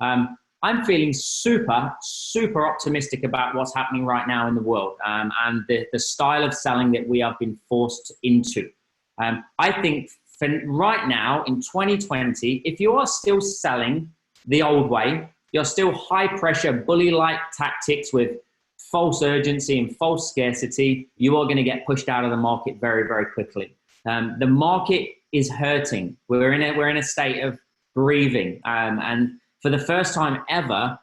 I'm feeling super, super optimistic about what's happening right now in the world, and the style of selling that we have been forced into. I think for right now in 2020, if you are still selling the old way, you're still high pressure, bully-like tactics with false urgency and false scarcity, you are going to get pushed out of the market very, very quickly. The market is hurting. We're in a state of grieving. And for the first time ever,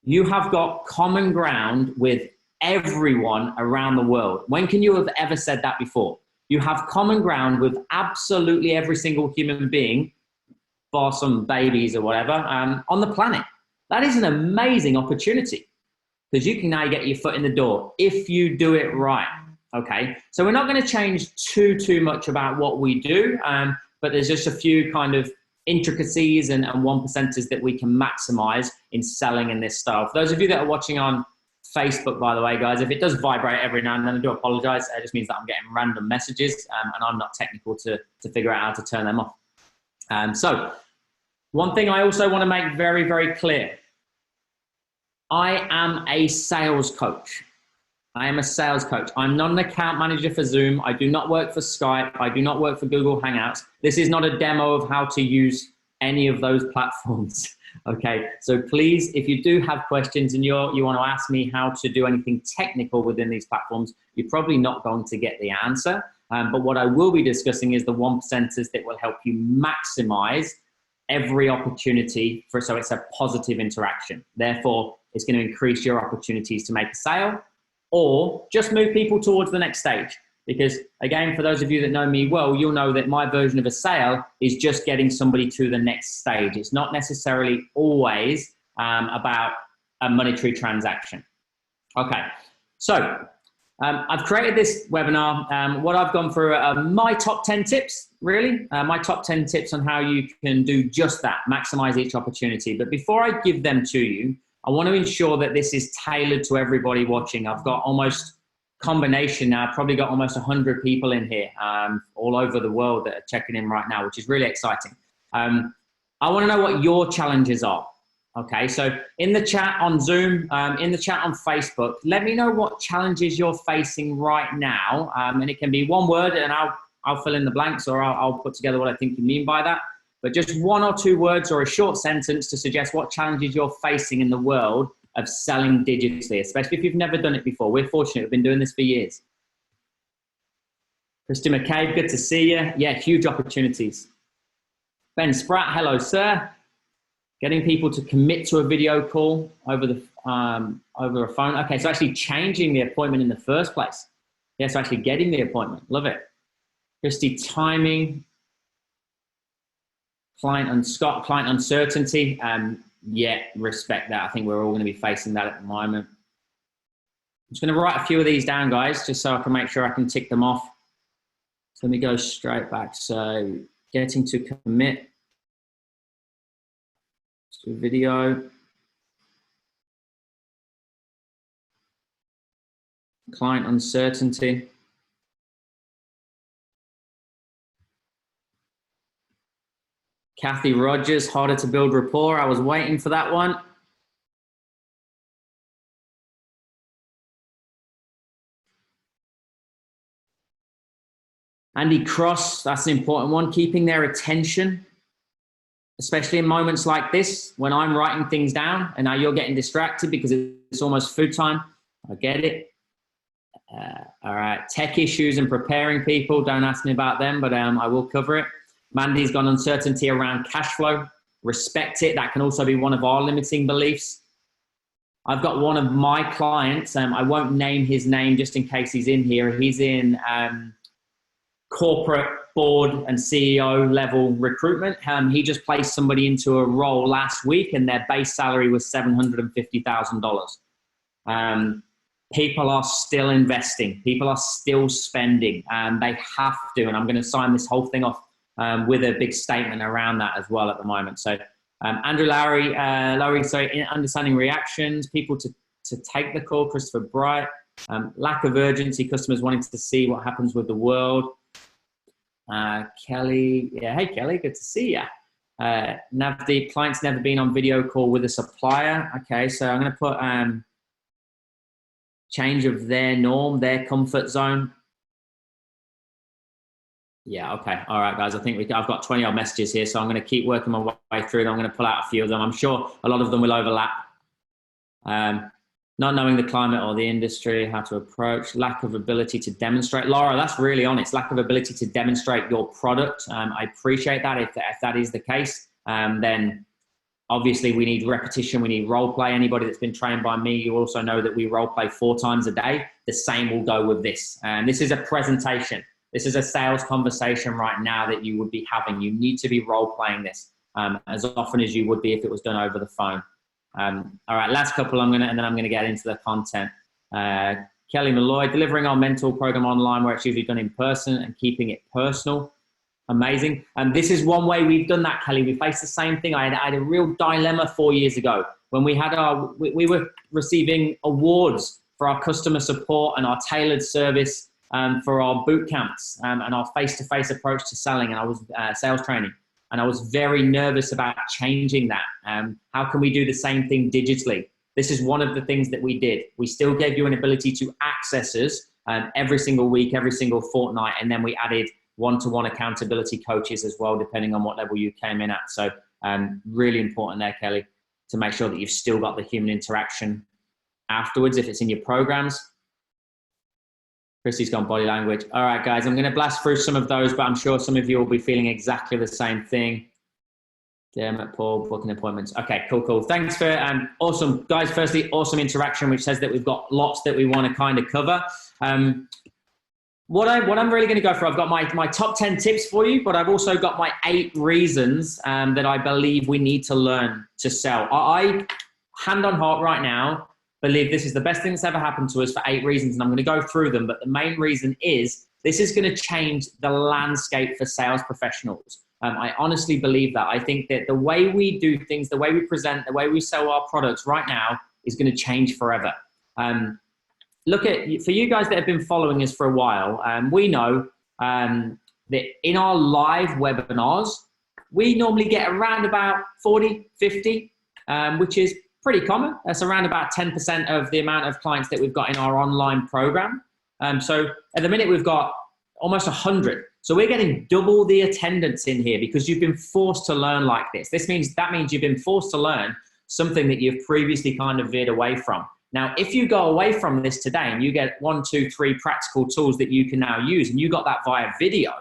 you have got common ground with everyone around the world. When can you have ever said that before? You have common ground with absolutely every single human being, bar some babies or whatever, on the planet. That is an amazing opportunity because you can now get your foot in the door if you do it right. Okay, so we're not going to change too much about what we do, but there's just a few kind of intricacies and 1%ers that we can maximize in selling in this style. For those of you that are watching on Facebook, by the way, guys, if it does vibrate every now and then, I do apologize. It just means that I'm getting random messages and I'm not technical to figure out how to turn them off. So one thing I also want to make very, very clear. I am a sales coach. I am a sales coach. I'm not an account manager for Zoom. I do not work for Skype. I do not work for Google Hangouts. This is not a demo of how to use any of those platforms. Okay, so please, if you do have questions and you want to ask me how to do anything technical within these platforms, you're probably not going to get the answer. But what I will be discussing is the 1%ers that will help you maximize every opportunity so it's a positive interaction. Therefore, it's going to increase your opportunities to make a sale or just move people towards the next stage. Because again, for those of you that know me well, you'll know that my version of a sale is just getting somebody to the next stage. It's not necessarily always about a monetary transaction. Okay, so I've created this webinar. What I've gone through are my top 10 tips, really. My top 10 tips on how you can do just that, maximize each opportunity. But before I give them to you, I want to ensure that this is tailored to everybody watching. I've got almost combination now. I've probably got almost 100 people in here all over the world that are checking in right now, which is really exciting. I want to know what your challenges are. Okay, so in the chat on Zoom, in the chat on Facebook, let me know what challenges you're facing right now. And it can be one word and I'll fill in the blanks, or I'll put together what I think you mean by that. But just one or two words or a short sentence to suggest what challenges you're facing in the world of selling digitally, especially if you've never done it before. We're fortunate, we've been doing this for years. Christy McCabe, good to see you. Yeah, huge opportunities. Ben Spratt, hello, sir. Getting people to commit to a video call over a phone. Okay, so actually changing the appointment in the first place. Yeah, so actually getting the appointment. Love it. Christy, timing. Client uncertainty. Yeah, respect that. I think we're all going to be facing that at the moment. I'm just going to write a few of these down, guys, just so I can make sure I can tick them off. So let me go straight back. So getting to commit to video. Client uncertainty. Kathy Rogers, harder to build rapport. I was waiting for that one. Andy Cross, that's an important one. Keeping their attention, especially in moments like this, when I'm writing things down and now you're getting distracted because it's almost food time. I get it. All right, tech issues and preparing people. Don't ask me about them, but I will cover it. Mandy's got uncertainty around cash flow. Respect it. That can also be one of our limiting beliefs. I've got one of my clients, I won't name his name just in case he's in here. He's in corporate board and CEO level recruitment. He just placed somebody into a role last week and their base salary was $750,000. People are still investing. People are still spending. They have to, and I'm going to sign this whole thing off with a big statement around that as well at the moment. So Andrew Lowry, understanding reactions, people to take the call, Christopher Bright, lack of urgency, customers wanting to see what happens with the world. Kelly, yeah, hey Kelly, good to see you. The client's never been on video call with a supplier. Okay, so I'm going to put change of their norm, their comfort zone. Yeah, okay. All right, guys. I think I've got 20 odd messages here, so I'm going to keep working my way through them. I'm going to pull out a few of them. I'm sure a lot of them will overlap. Not knowing the climate or the industry, how to approach, lack of ability to demonstrate. Laura, that's really honest. Lack of ability to demonstrate your product. I appreciate that. If that is the case, then obviously we need repetition. We need role play. Anybody that's been trained by me, you also know that we role play 4 times a day. The same will go with this. And this is a presentation. This is a sales conversation right now that you would be having. You need to be role playing this as often as you would be if it was done over the phone. All right, last couple and then I'm gonna get into the content. Kelly Malloy, delivering our mentor program online where it's usually done in person and keeping it personal. Amazing. And this is one way we've done that, Kelly. We faced the same thing. I had a real dilemma 4 years ago when we had we were receiving awards for our customer support and our tailored service for our boot camps and our face-to-face approach to selling, and I was sales training. And I was very nervous about changing that. How can we do the same thing digitally? This is one of the things that we did. We still gave you an ability to access us every single week, every single fortnight, and then we added one-to-one accountability coaches as well, depending on what level you came in at. So really important there, Kelly, to make sure that you've still got the human interaction afterwards if it's in your programs. Christy's gone body language. All right, guys, I'm going to blast through some of those, but I'm sure some of you will be feeling exactly the same thing. Damn it, Paul, booking appointments. Okay, cool. Thanks for awesome, guys. Firstly, awesome interaction, which says that we've got lots that we want to kind of cover. What I'm really going to go for, I've got my top 10 tips for you, but I've also got my 8 reasons that I believe we need to learn to sell. I hand on heart right now, believe this is the best thing that's ever happened to us for 8 reasons, and I'm going to go through them. But the main reason is this is going to change the landscape for sales professionals. I honestly believe that. I think that the way we do things, the way we present, the way we sell our products right now is going to change forever. Look at, for you guys that have been following us for a while, we know that in our live webinars, we normally get around about 40, 50, which is pretty common. That's around about 10% of the amount of clients that we've got in our online program. So at the minute we've got almost 100. So we're getting double the attendance in here because you've been forced to learn like this. That means you've been forced to learn something that you've previously kind of veered away from. Now, if you go away from this today and you get 1, 2, 3 practical tools that you can now use, and you got that via video,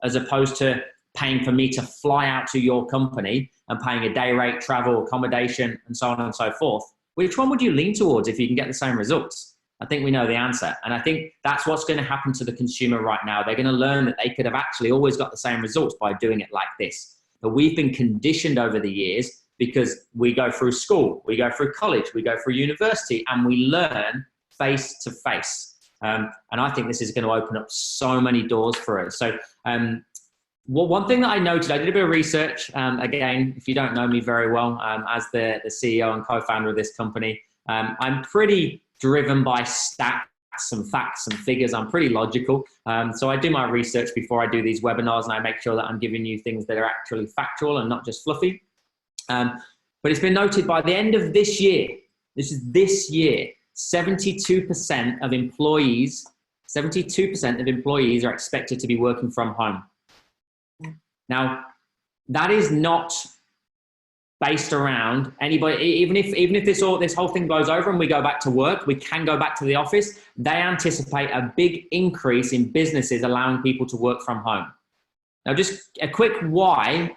as opposed to paying for me to fly out to your company and paying a day rate, travel, accommodation, and so on and so forth, which one would you lean towards if you can get the same results? I think we know the answer. And I think that's what's going to happen to the consumer right now. They're going to learn that they could have actually always got the same results by doing it like this. But we've been conditioned over the years because we go through school, we go through college, we go through university, and we learn face to face. And I think this is going to open up so many doors for us. So one thing that I noted, I did a bit of research. Again, if you don't know me very well, as the CEO and co-founder of this company, I'm pretty driven by stats and facts and figures. I'm pretty logical. So I do my research before I do these webinars, and I make sure that I'm giving you things that are actually factual and not just fluffy. But it's been noted by the end of this year, this is this year, 72% of employees are expected to be working from home. Now, that is not based around anybody, even if this whole thing blows over and we go back to work, we can go back to the office. They anticipate a big increase in businesses allowing people to work from home. Now, just a quick why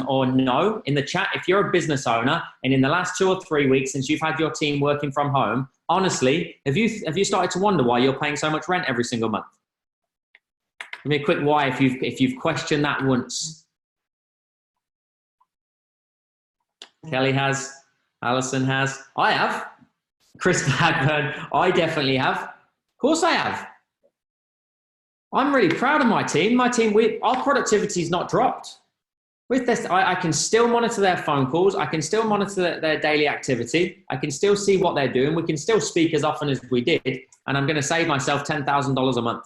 or no in the chat. If you're a business owner and in the last 2 or 3 weeks since you've had your team working from home, honestly, have you started to wonder why you're paying so much rent every single month? Give me a quick why if you've questioned that once. Kelly has, Alison has, I have. Chris Blackburn, I definitely have. Of course I have. I'm really proud of my team. Our productivity's not dropped. With this, I can still monitor their phone calls. I can still monitor their daily activity. I can still see what they're doing. We can still speak as often as we did. And I'm going to save myself $10,000 a month.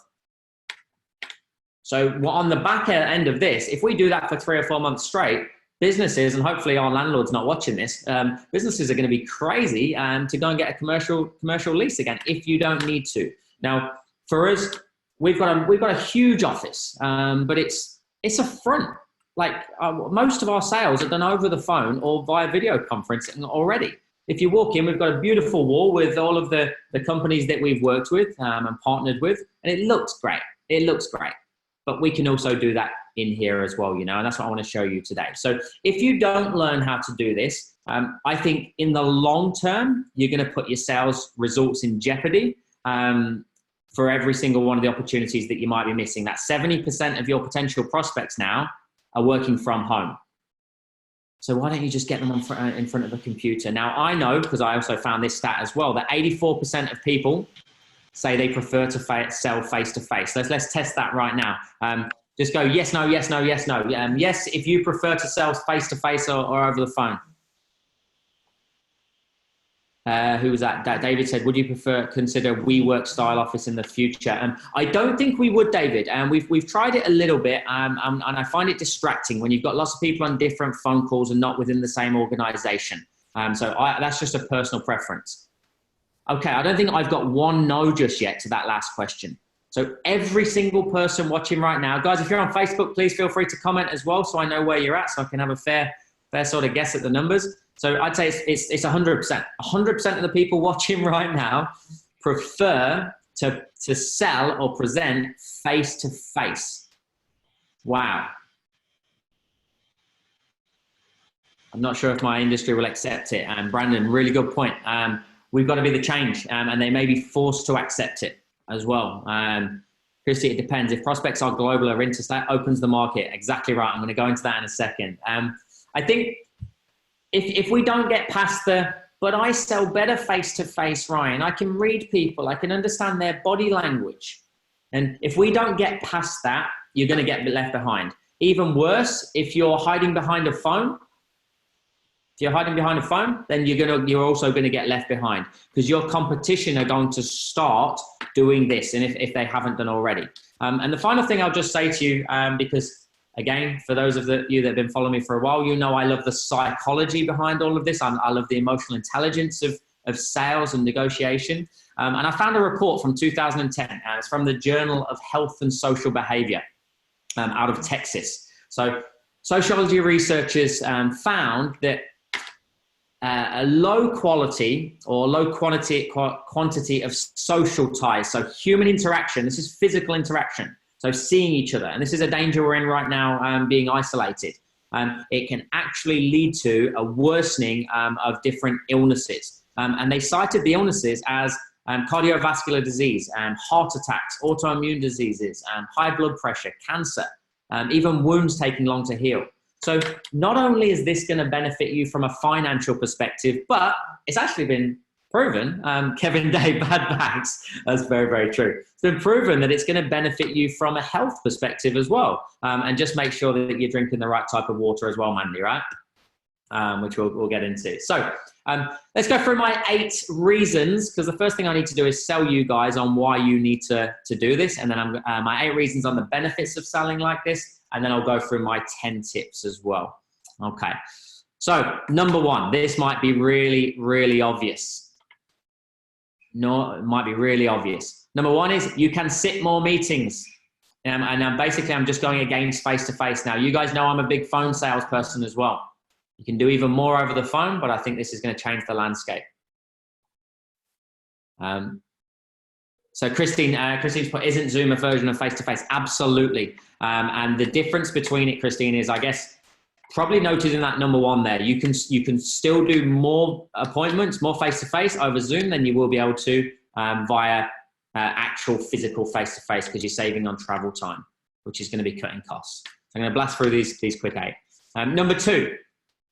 So on the back end of this, if we do that for 3 or 4 months straight, businesses, and hopefully our landlord's not watching this, businesses are going to be crazy to go and get a commercial lease again if you don't need to. Now, for us, we've got a huge office, but it's a front. Like most of our sales are done over the phone or via video conferencing already. If you walk in, we've got a beautiful wall with all of the companies that we've worked with and partnered with, and it looks great. It looks great. But we can also do that in here as well, and that's what I want to show you today. So if you don't learn how to do this, I think in the long term, you're going to put your sales results in jeopardy for every single one of the opportunities that you might be missing. That 70% of your potential prospects now are working from home. So why don't you just get them in front of a computer? Now, I know, because I also found this stat as well, that 84% of people say they prefer to sell face-to-face. Let's test that right now. Just go yes, no, yes, no, yes, no. Yes, if you prefer to sell face-to-face or over the phone. Who was that? David said, would you consider WeWork style office in the future? I don't think we would, David. We've tried it a little bit, and I find it distracting when you've got lots of people on different phone calls and not within the same organization. So that's just a personal preference. Okay, I don't think I've got one no just yet to that last question. So every single person watching right now, guys, if you're on Facebook, please feel free to comment as well so I know where you're at, so I can have a fair sort of guess at the numbers. So I'd say it's 100%. 100% of the people watching right now prefer to sell or present face-to-face. Wow. I'm not sure if my industry will accept it. Brandon, really good point. We've got to be the change, and they may be forced to accept it as well. Christy, it depends. If prospects are global or interstate, opens the market. Exactly right. I'm going to go into that in a second. I think if we don't get past but I sell better face-to-face, Ryan, I can read people, I can understand their body language. And if we don't get past that, you're going to get left behind. Even worse, if you're hiding behind a phone, then you're also going to get left behind, because your competition are going to start doing this, and if they haven't done already. And the final thing I'll just say to you, because again, for those of you that have been following me for a while, I love the psychology behind all of this. I love the emotional intelligence of sales and negotiation. And I found a report from 2010. It's from the Journal of Health and Social Behavior out of Texas. So sociology researchers found that a low quality or low quantity of social ties, so human interaction, this is physical interaction, so seeing each other, and this is a danger we're in right now, being isolated. It can actually lead to a worsening of different illnesses. And they cited the illnesses as cardiovascular disease, heart attacks, autoimmune diseases, high blood pressure, cancer, even wounds taking long to heal. So not only is this going to benefit you from a financial perspective, but it's actually been proven, Kevin Day, bad bags, that's very, very true. It's been proven that it's going to benefit you from a health perspective as well. And just make sure that you're drinking the right type of water as well, Mandy, right? Which we'll get into. So let's go through my 8 reasons, because the first thing I need to do is sell you guys on why you need to do this. And then my 8 reasons on the benefits of selling like this. And then I'll go through my 10 tips as well. Okay. So number 1, this might be really, really obvious. No, it might be really obvious. Number 1 is you can sit more meetings. And basically I'm just going against face-to-face now. You guys know I'm a big phone salesperson as well. You can do even more over the phone, but I think this is going to change the landscape. So Christine's put, isn't Zoom a version of face-to-face? Absolutely. And the difference between it, Christine, is I guess probably noted in that number 1 there. You can still do more appointments, more face-to-face over Zoom than you will be able to via actual physical face-to-face, because you're saving on travel time, which is going to be cutting costs. So I'm going to blast through these quick 8. Number 2,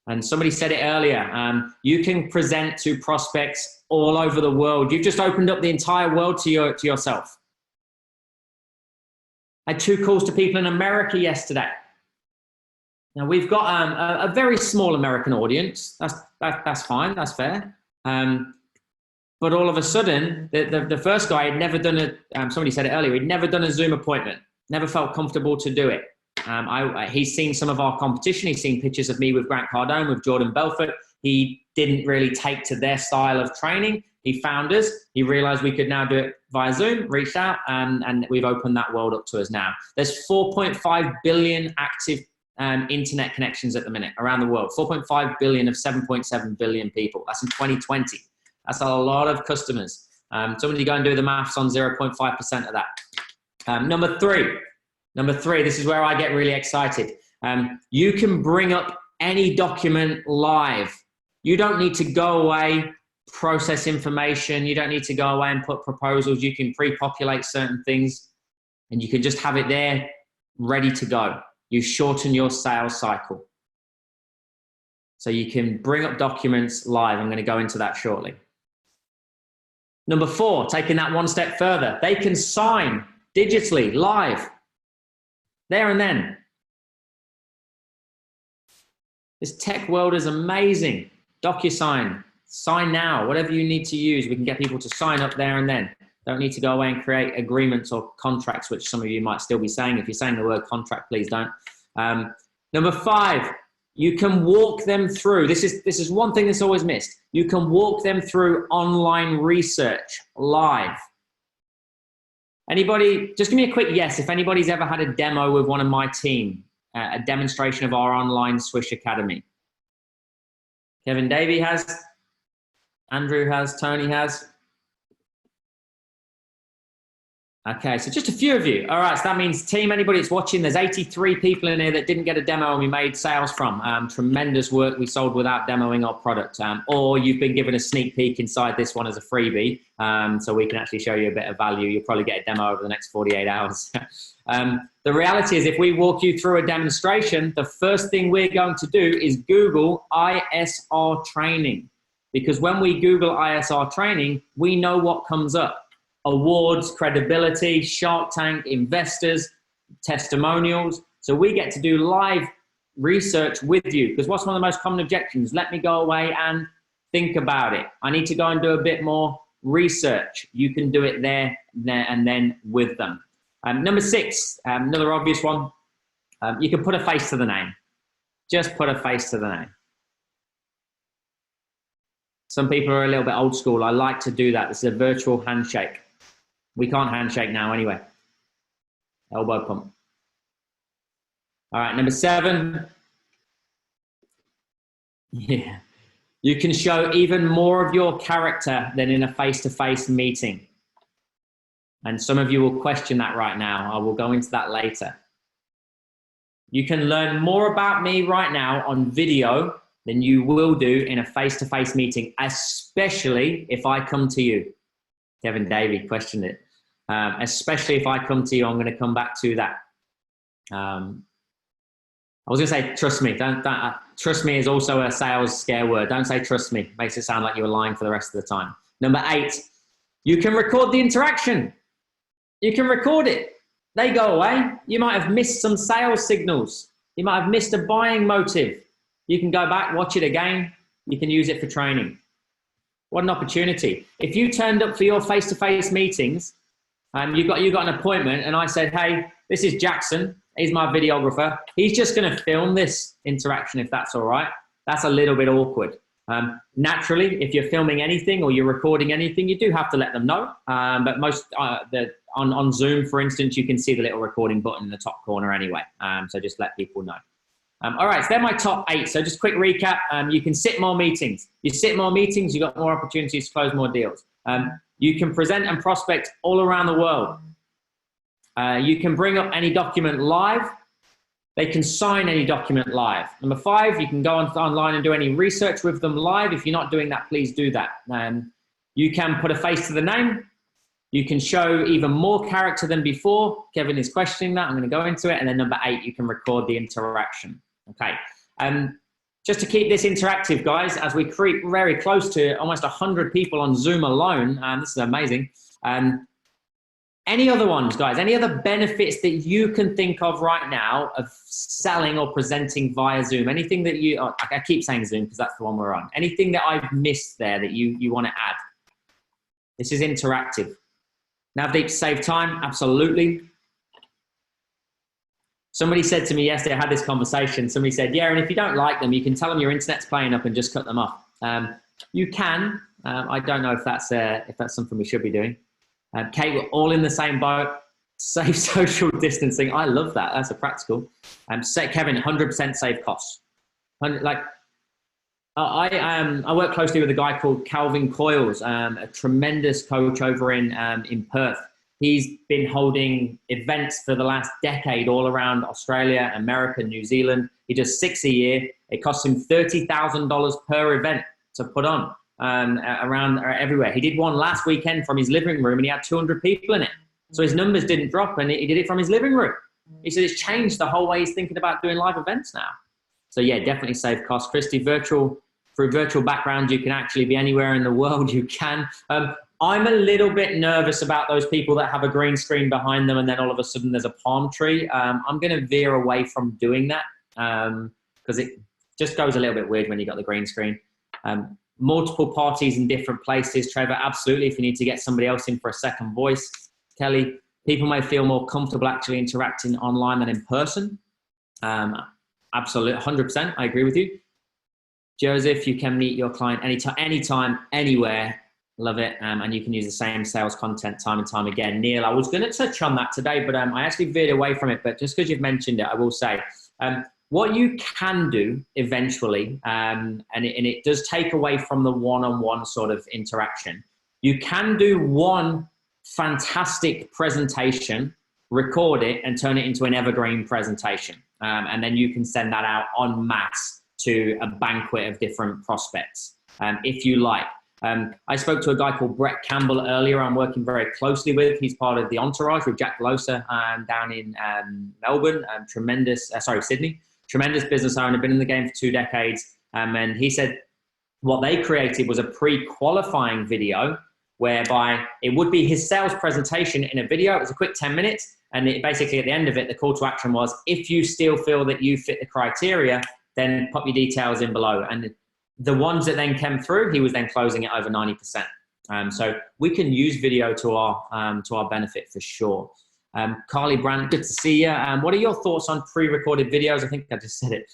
and somebody said it earlier, you can present to prospects all over the world. You've just opened up the entire world to yourself. I had 2 calls to people in America yesterday. Now we've got a very small American audience. That's fine. That's fair. But all of a sudden, the first guy had never done somebody said it earlier, he'd never done a Zoom appointment, never felt comfortable to do it. He's seen some of our competition. He's seen pictures of me with Grant Cardone, with Jordan Belfort. He didn't really take to their style of training. He found us. He realized we could now do it via Zoom, reached out, and we've opened that world up to us now. There's 4.5 billion active internet connections at the minute around the world. 4.5 billion of 7.7 billion people. That's in 2020. That's a lot of customers. Somebody go and do the maths on 0.5% of that. Number three, this is where I get really excited. You can bring up any document live. You don't need to go away, process information. You don't need to go away and put proposals. You can pre-populate certain things and you can just have it there ready to go. You shorten your sales cycle. So you can bring up documents live. I'm going to go into that shortly. Number 4, taking that one step further, they can sign digitally live there and then. This tech world is amazing. DocuSign, sign now, whatever you need to use. We can get people to sign up there and then. Don't need to go away and create agreements or contracts, which some of you might still be saying. If you're saying the word contract, please don't. Number 5, you can walk them through. This is one thing that's always missed. You can walk them through online research live. Anybody, just give me a quick yes if anybody's ever had a demo with one of my team, a demonstration of our online Swish Academy. Kevin Davey has, Andrew has, Tony has. Okay, so just a few of you. All right, so that means team, anybody that's watching, there's 83 people in here that didn't get a demo and we made sales from. Tremendous work we sold without demoing our product. Or you've been given a sneak peek inside this one as a freebie, so we can actually show you a bit of value. You'll probably get a demo over the next 48 hours. The reality is if we walk you through a demonstration, the first thing we're going to do is Google ISR Training. Because when we Google ISR Training, we know what comes up. Awards, credibility, Shark Tank, investors, testimonials. So we get to do live research with you. Because what's one of the most common objections? Let me go away and think about it. I need to go and do a bit more research. You can do it there and then with them. Number 6, another obvious one. You can put a face to the name. Just put a face to the name. Some people are a little bit old school. I like to do that. This is a virtual handshake. We can't handshake now anyway. Elbow pump. All right, number 7. Yeah. You can show even more of your character than in a face-to-face meeting. And some of you will question that right now. I will go into that later. You can learn more about me right now on video than you will do in a face-to-face meeting, especially if I come to you. Kevin Davey questioned it. Especially if I come to you, I'm going to come back to that. I was going to say, trust me. Trust me is also a sales scare word. Don't say trust me. Makes it sound like you're lying for the rest of the time. Number 8, you can record the interaction. You can record it. They go away. You might have missed some sales signals. You might have missed a buying motive. You can go back, watch it again. You can use it for training. What an opportunity. If you turned up for your face-to-face meetings, you got an appointment and I said, hey, this is Jackson. He's my videographer. He's just going to film this interaction if that's all right. That's a little bit awkward. Naturally, if you're filming anything or you're recording anything, you do have to let them know. But most on Zoom, for instance, you can see the little recording button in the top corner anyway. So just let people know. All right, so they're my top 8. So just quick recap. You can sit more meetings. You sit more meetings, you've got more opportunities to close more deals. You can present and prospect all around the world. You can bring up any document live. They can sign any document live. Number 5, you can go online and do any research with them live. If you're not doing that, please do that. You can put a face to the name. You can show even more character than before. Kevin is questioning that. I'm going to go into it. And then number 8, you can record the interaction. Okay. Just to keep this interactive, guys, as we creep very close to almost 100 people on Zoom alone, this is amazing. Any other ones, guys? Any other benefits that you can think of right now of selling or presenting via Zoom? Anything that you, I keep saying Zoom because that's the one we're on. Anything that I've missed there that you want to add? This is interactive. Navdeep, save time, absolutely. Somebody said to me yesterday, I had this conversation. Somebody said, yeah, and if you don't like them, you can tell them your internet's playing up and just cut them off. You can. I don't know if that's something we should be doing. Kate, we're all in the same boat. Safe social distancing. I love that. That's a practical. Kevin, 100% save costs. Like, I work closely with a guy called Calvin Coyles, a tremendous coach over in Perth. He's been holding events for the last decade all around Australia, America, New Zealand. He does 6 a year. It costs him $30,000 per event to put on around everywhere. He did one last weekend from his living room and he had 200 people in it. So his numbers didn't drop and he did it from his living room. He said it's changed the whole way he's thinking about doing live events now. So yeah, definitely save costs. Christy, through virtual background, you can actually be anywhere in the world you can. I'm a little bit nervous about those people that have a green screen behind them and then all of a sudden there's a palm tree. I'm going to veer away from doing that because it just goes a little bit weird when you got the green screen. Multiple parties in different places. Trevor, absolutely. If you need to get somebody else in for a second voice. Kelly, people may feel more comfortable actually interacting online than in person. Absolutely, 100%. I agree with you. Joseph, you can meet your client anytime, anywhere. Love it. And you can use the same sales content time and time again. Neil, I was going to touch on that today, but I actually veered away from it. But just because you've mentioned it, I will say what you can do eventually, and it does take away from the one-on-one sort of interaction. You can do one fantastic presentation, record it, and turn it into an evergreen presentation. And then you can send that out en masse to a banquet of different prospects, if you like. I spoke to a guy called Brett Campbell earlier. I'm working very closely with. He's part of the entourage with Jack Losa down in Melbourne. Sydney. Tremendous business owner, been in the game for 2 decades. And he said what they created was a pre-qualifying video whereby it would be his sales presentation in a video. It was a quick 10 minutes. And basically at the end of it, the call to action was, if you still feel that you fit the criteria, then pop your details in below. And the ones that then came through, he was then closing it over 90%. So we can use video to our benefit for sure. Carly Brandt, good to see you. What are your thoughts on pre-recorded videos? I think I just said it.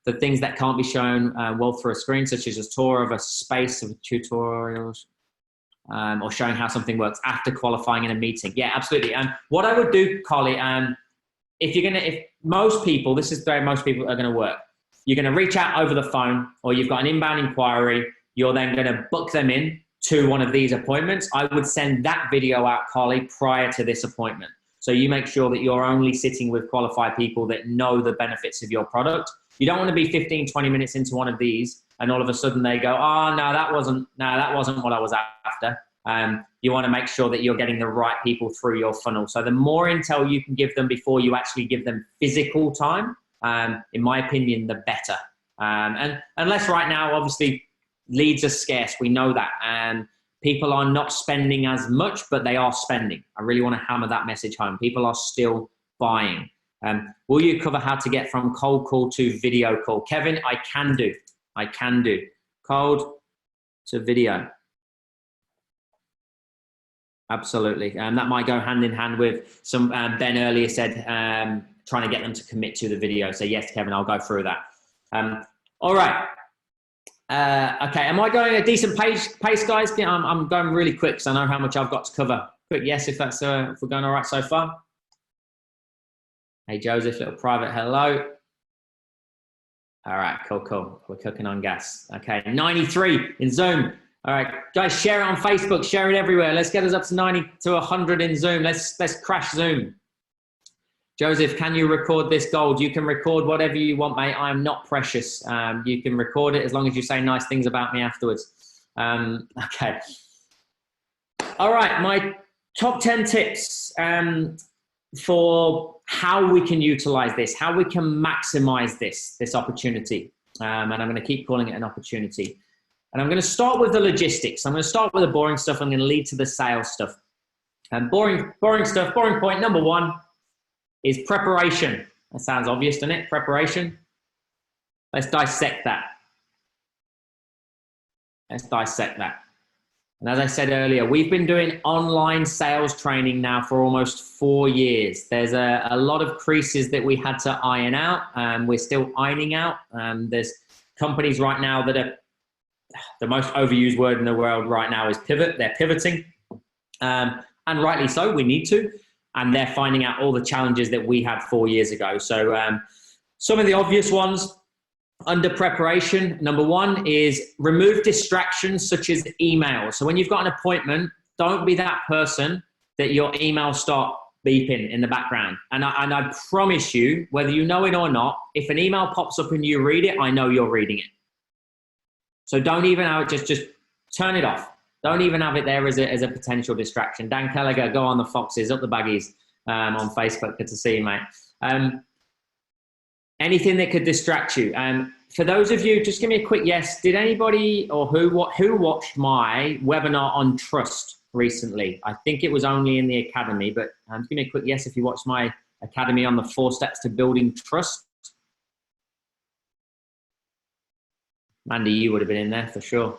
The things that can't be shown well through a screen, such as a tour of a space of tutorials, or showing how something works after qualifying in a meeting. Yeah, absolutely. What I would do, Carly, if most people, this is the way most people are going to work. You're going to reach out over the phone, or you've got an inbound inquiry. You're then going to book them in to one of these appointments. I would send that video out, Carly, prior to this appointment. So you make sure that you're only sitting with qualified people that know the benefits of your product. You don't want to be 15, 20 minutes into one of these and all of a sudden they go, oh, no, that wasn't what I was after. You want to make sure that you're getting the right people through your funnel. So the more intel you can give them before you actually give them physical time, in my opinion, the better. And unless right now, obviously, leads are scarce. We know that. And people are not spending as much, but they are spending. I really want to hammer that message home. People are still buying. Will you cover how to get from cold call to video call? Kevin, I can do. Cold to video. Absolutely. That might go hand in hand with some, Ben earlier said, trying to get them to commit to the video. So yes, Kevin, I'll go through that. All right. Okay. Am I going a decent pace, guys? I'm going really quick because I know how much I've got to cover. Quick yes, if we're going all right so far. Hey, Joseph, little private hello. All right, cool. We're cooking on gas. Okay, 93 in Zoom. All right, guys, share it on Facebook, share it everywhere. Let's get us up to 90 to 100 in Zoom. Let's crash Zoom. Joseph, can you record this gold? You can record whatever you want, mate. I am not precious. You can record it as long as you say nice things about me afterwards. Okay. All right, my top 10 tips for how we can utilize this, how we can maximize this opportunity. And I'm going to keep calling it an opportunity. And I'm going to start with the logistics. I'm going to start with the boring stuff. I'm going to lead to the sales stuff. And boring stuff, boring point number one is preparation. That sounds obvious, doesn't it? Preparation. Let's dissect that. And as I said earlier, we've been doing online sales training now for almost 4 years. There's a lot of creases that we had to iron out. We're still ironing out. There's companies right now that are, the most overused word in the world right now is pivot. They're pivoting. And rightly so, we need to. And they're finding out all the challenges that we had 4 years ago. So some of the obvious ones under preparation, number one is remove distractions such as email. So when you've got an appointment, don't be that person that your emails start beeping in the background. And I promise you, whether you know it or not, if an email pops up and you read it, I know you're reading it. So don't even have it, just turn it off. Don't even have it there as a potential distraction. Dan Kelliger, go on the Foxes, up the baggies on Facebook. Good to see you, mate. Anything that could distract you. For those of you, just give me a quick yes. Did anybody or who watched my webinar on trust recently? I think it was only in the academy, but give me a quick yes if you watched my academy on the 4 steps to building trust. Mandy, you would have been in there for sure.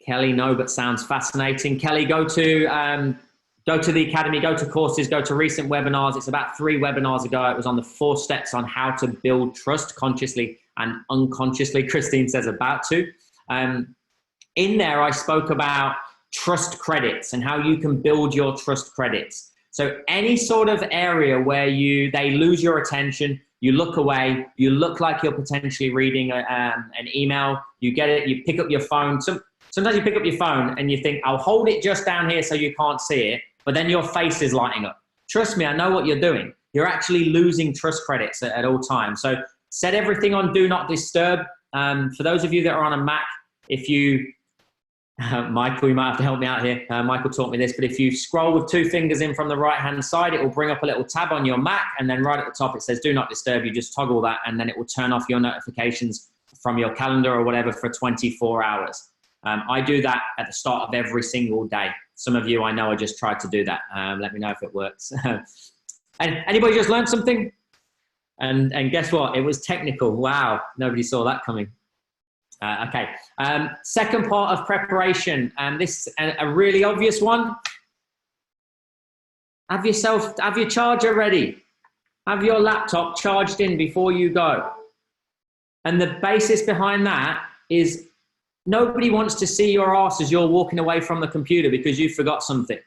Kelly, no, but sounds fascinating. Kelly, go to the academy, go to courses, go to recent webinars. It's about 3 webinars ago. It was on the 4 steps on how to build trust consciously and unconsciously. Christine says about to. In there, I spoke about trust credits and how you can build your trust credits. So any sort of area where they lose your attention, you look away, you look like you're potentially reading an email, you get it, you pick up your phone. Sometimes you pick up your phone and you think, I'll hold it just down here so you can't see it, but then your face is lighting up. Trust me, I know what you're doing. You're actually losing trust credits at all times. So set everything on Do Not Disturb. For those of you that are on a Mac, if you, Michael, you might have to help me out here. Michael taught me this, but if you scroll with 2 fingers in from the right-hand side, it will bring up a little tab on your Mac, and then right at the top it says Do Not Disturb. You just toggle that, and then it will turn off your notifications from your calendar or whatever for 24 hours. I do that at the start of every single day. Some of you I know I just tried to do that. Let me know if it works. And anybody just learned something? And guess what? It was technical. Wow, nobody saw that coming. Okay. Second part of preparation, and this a really obvious one. Have your charger ready. Have your laptop charged in before you go. And the basis behind that is nobody wants to see your ass as you're walking away from the computer because you forgot something.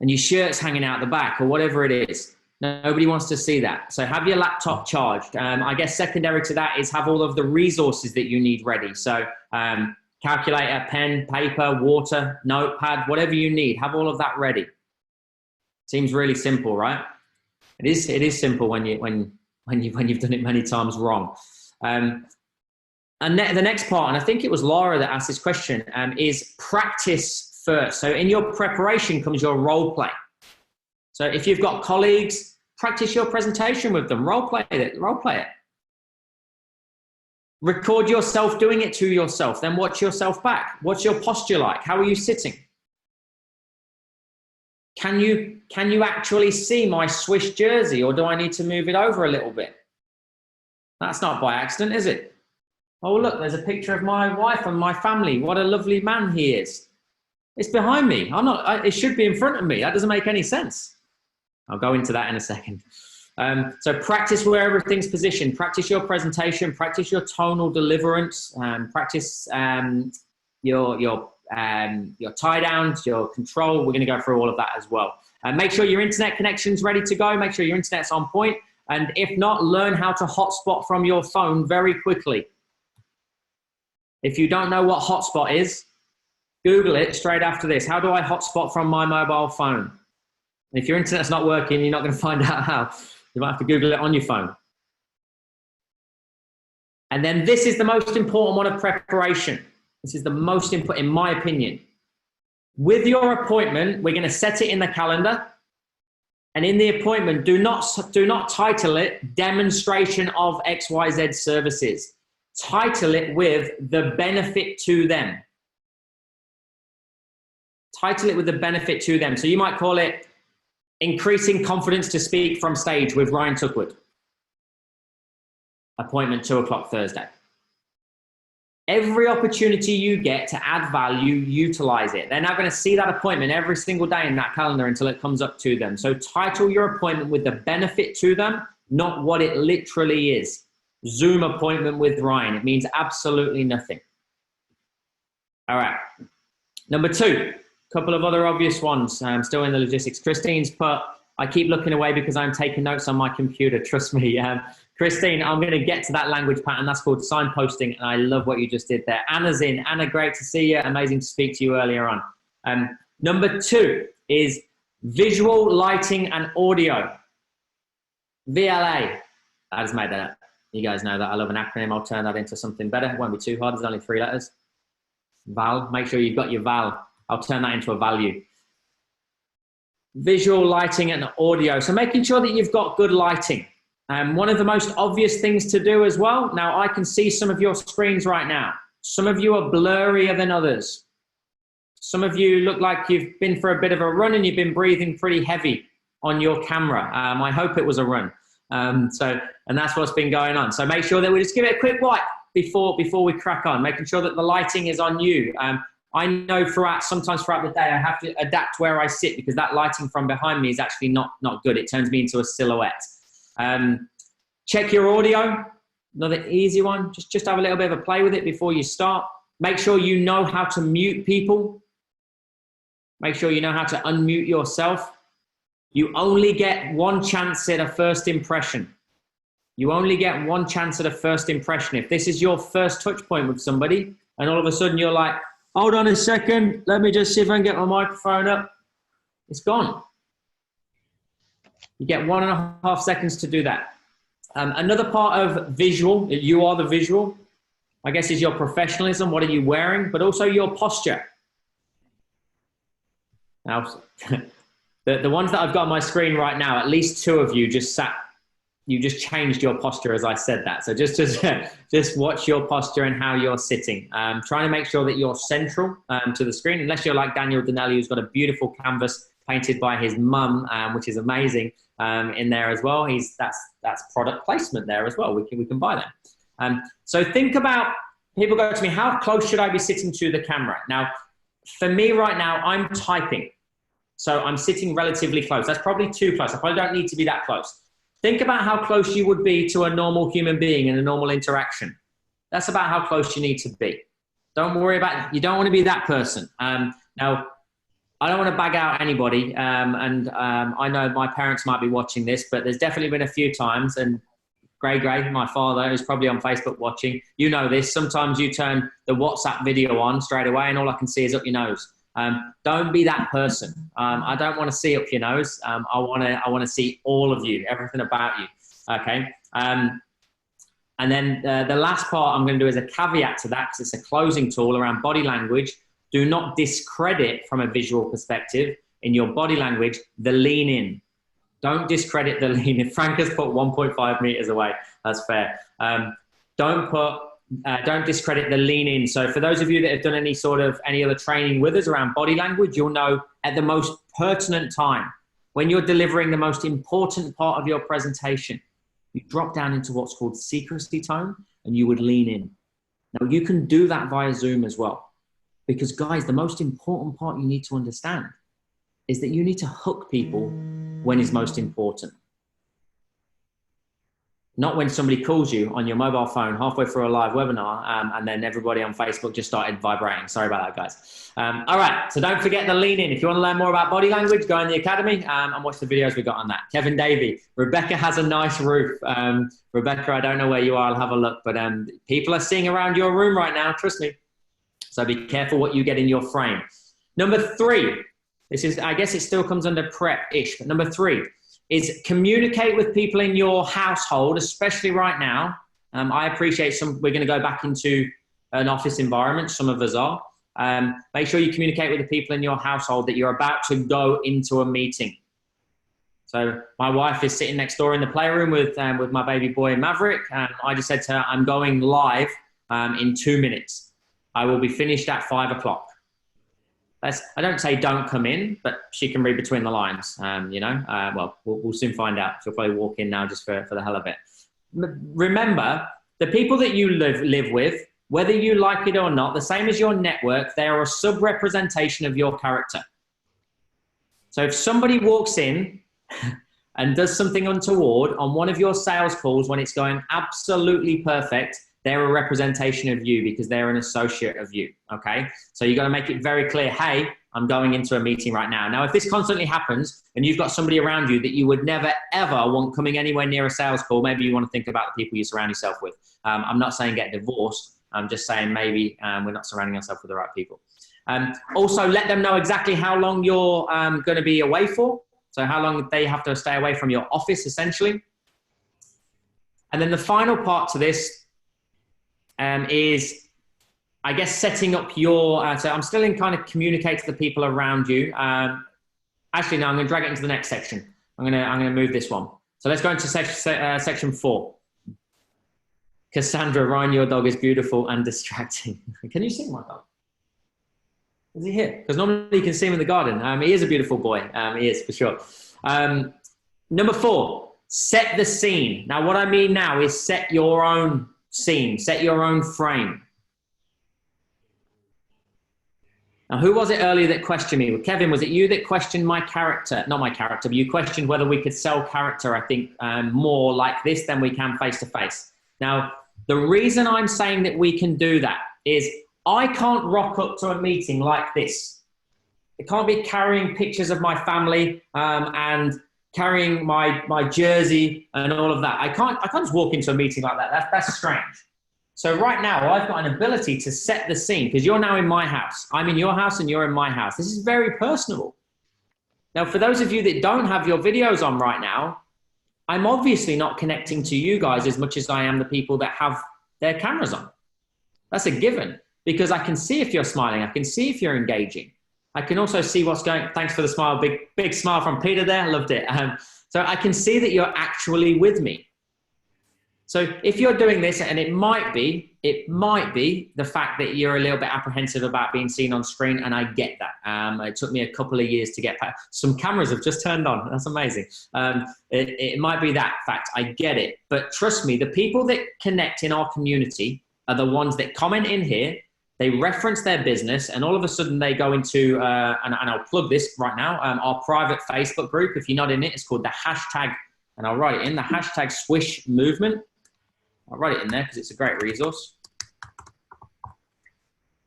And your shirt's hanging out the back or whatever it is. Nobody wants to see that. So have your laptop charged. I guess secondary to that is have all of the resources that you need ready. So calculator, pen, paper, water, notepad, whatever you need, have all of that ready. Seems really simple, right? It is simple when you've done it many times wrong. And the next part, and I think it was Laura that asked this question, is practice first. So in your preparation comes your role play. So if you've got colleagues, practice your presentation with them, role play it. Record yourself doing it to yourself, then watch yourself back. What's your posture like? How are you sitting? Can you actually see my Swiss jersey, or do I need to move it over a little bit? That's not by accident, is it? Oh, look, there's a picture of my wife and my family. What a lovely man he is. It's behind me. It should be in front of me. That doesn't make any sense. I'll go into that in a second. So practice where everything's positioned. Practice your presentation. Practice your tonal deliverance. Practice your tie downs, your control. We're going to go through all of that as well. Make sure your internet connection's ready to go. Make sure your internet's on point. And if not, learn how to hotspot from your phone very quickly. If you don't know what hotspot is, Google it straight after this. How do I hotspot from my mobile phone? And if your internet's not working, you're not going to find out how. You might have to Google it on your phone. And then this is the most important one of preparation. This is the most important, in my opinion. With your appointment, we're going to set it in the calendar. And in the appointment, do not title it Demonstration of XYZ Services. Title it with the benefit to them. Title it with the benefit to them. So you might call it Increasing Confidence to Speak from Stage with Ryan Tuckwood. Appointment 2 o'clock Thursday. Every opportunity you get to add value, utilize it. They're now going to see that appointment every single day in that calendar until it comes up to them. So title your appointment with the benefit to them, not what it literally is. Zoom appointment with Ryan. It means absolutely nothing. All right. Number 2, a couple of other obvious ones. I'm still in the logistics. Christine's put, I keep looking away because I'm taking notes on my computer. Trust me. Christine, I'm going to get to that language pattern. That's called signposting. And I love what you just did there. Anna's in. Anna, great to see you. Amazing to speak to you earlier on. Number 2 is visual, lighting, and audio. VLA. I just made that up. You guys know that I love an acronym. I'll turn that into something better. It won't be too hard. There's only 3 letters. Val. Make sure you've got your val. I'll turn that into a value. Visual, lighting, and audio. So making sure that you've got good lighting. One of the most obvious things to do as well. Now, I can see some of your screens right now. Some of you are blurrier than others. Some of you look like you've been for a bit of a run and you've been breathing pretty heavy on your camera. I hope it was a run. And that's what's been going on. So make sure that we just give it a quick wipe before we crack on, making sure that the lighting is on you. I know sometimes throughout the day, I have to adapt where I sit because that lighting from behind me is actually not good. It turns me into a silhouette. Check your audio. Another easy one. Just have a little bit of a play with it before you start. Make sure you know how to mute people. Make sure you know how to unmute yourself. You only get one chance at a first impression. You only get one chance at a first impression. If this is your first touch point with somebody and all of a sudden you're like, hold on a second, let me just see if I can get my microphone up. It's gone. You get 1.5 seconds to do that. Another part of visual, you are the visual, I guess, is your professionalism. What are you wearing? But also your posture. Now, the ones that I've got on my screen right now, at least 2 of you just changed your posture as I said that. So just watch your posture and how you're sitting. Trying to make sure that you're central to the screen, unless you're like Daniel Donnelly, who's got a beautiful canvas painted by his mum, which is amazing, in there as well. That's product placement there as well. We can buy that. So think about, people go to me, how close should I be sitting to the camera? Now, for me right now, I'm typing. So I'm sitting relatively close. That's probably too close. I probably don't need to be that close. Think about how close you would be to a normal human being in a normal interaction. That's about how close you need to be. Don't worry about, you don't want to be that person. Now, I don't want to bag out anybody. I know my parents might be watching this, but there's definitely been a few times, and Gray, my father, who's probably on Facebook watching, you know this, sometimes you turn the WhatsApp video on straight away and all I can see is up your nose. Don't be that person. I don't want to see up your nose. I want to see all of you, everything about you. Okay. And then the last part I'm going to do is a caveat to that, because it's a closing tool around body language. Do not discredit from a visual perspective in your body language, the lean in. Don't discredit the lean in. Frank has put 1.5 meters away. That's fair. Don't discredit the lean in. So for those of you that have done any other training with us around body language, you'll know at the most pertinent time, when you're delivering the most important part of your presentation, you drop down into what's called secrecy tone and you would lean in. Now you can do that via Zoom as well, because guys, the most important part you need to understand is that you need to hook people when it's most important. Not when somebody calls you on your mobile phone halfway through a live webinar and then everybody on Facebook just started vibrating. Sorry about that, guys. All right, so don't forget the lean in. If you want to learn more about body language, go in the academy and watch the videos we got on that. Kevin Davey, Rebecca has a nice roof. Rebecca, I don't know where you are. I'll have a look. But people are seeing around your room right now, trust me. So be careful what you get in your frame. Number 3, this is, I guess it still comes under prep-ish, but number 3, is communicate with people in your household, especially right now. I appreciate we're going to go back into an office environment. Some of us are. Make sure you communicate with the people in your household that you're about to go into a meeting. So my wife is sitting next door in the playroom with my baby boy Maverick. And I just said to her, I'm going live in 2 minutes. I will be finished at 5 o'clock. I don't say don't come in, but she can read between the lines, well, we'll soon find out. She'll probably walk in now just for the hell of it. Remember, the people that you live with, whether you like it or not, the same as your network, they are a sub-representation of your character. So if somebody walks in and does something untoward on one of your sales calls when it's going absolutely perfect, they're a representation of you because they're an associate of you, okay? So you got to make it very clear, hey, I'm going into a meeting right now. Now, if this constantly happens and you've got somebody around you that you would never, ever want coming anywhere near a sales call, maybe you want to think about the people you surround yourself with. I'm not saying get divorced. I'm just saying maybe we're not surrounding ourselves with the right people. Also, let them know exactly how long you're going to be away for. So how long they have to stay away from your office, essentially. And then the final part to this is, I guess, setting up your, so I'm still in kind of communicate to the people around you. Actually, no, I'm going to drag it into the next section. I'm going to move this one. So let's go into section 4. Cassandra, Ryan, your dog is beautiful and distracting. Can you see my dog? Is he here? Because normally you can see him in the garden. He is a beautiful boy. He is, for sure. Number 4, set the scene. Now, what I mean now is set your own scene, set your own frame. Now, who was it earlier that questioned me? Kevin, was it you that questioned my character? Not my character, but you questioned whether we could sell character, I think, more like this than we can face-to-face. Now, the reason I'm saying that we can do that is I can't rock up to a meeting like this. I can't be carrying pictures of my family and carrying my jersey and all of that. I can't just walk into a meeting like that. That's strange. So right now, I've got an ability to set the scene because you're now in my house. I'm in your house and you're in my house. This is very personal. Now, for those of you that don't have your videos on right now, I'm obviously not connecting to you guys as much as I am the people that have their cameras on. That's a given because I can see if you're smiling. I can see if you're engaging. I can also see what's going. Thanks for the smile. Big smile from Peter there. Loved it. So I can see that you're actually with me. So if you're doing this, and it might be the fact that you're a little bit apprehensive about being seen on screen, and I get that. It took me a couple of years to get past. Some cameras have just turned on. That's amazing. It might be that fact. I get it. But trust me, the people that connect in our community are the ones that comment in here, they reference their business, and all of a sudden they go into, and I'll plug this right now, our private Facebook group. If you're not in it, it's called the hashtag, and I'll write it in, the hashtag Swish Movement. I'll write it in there because it's a great resource.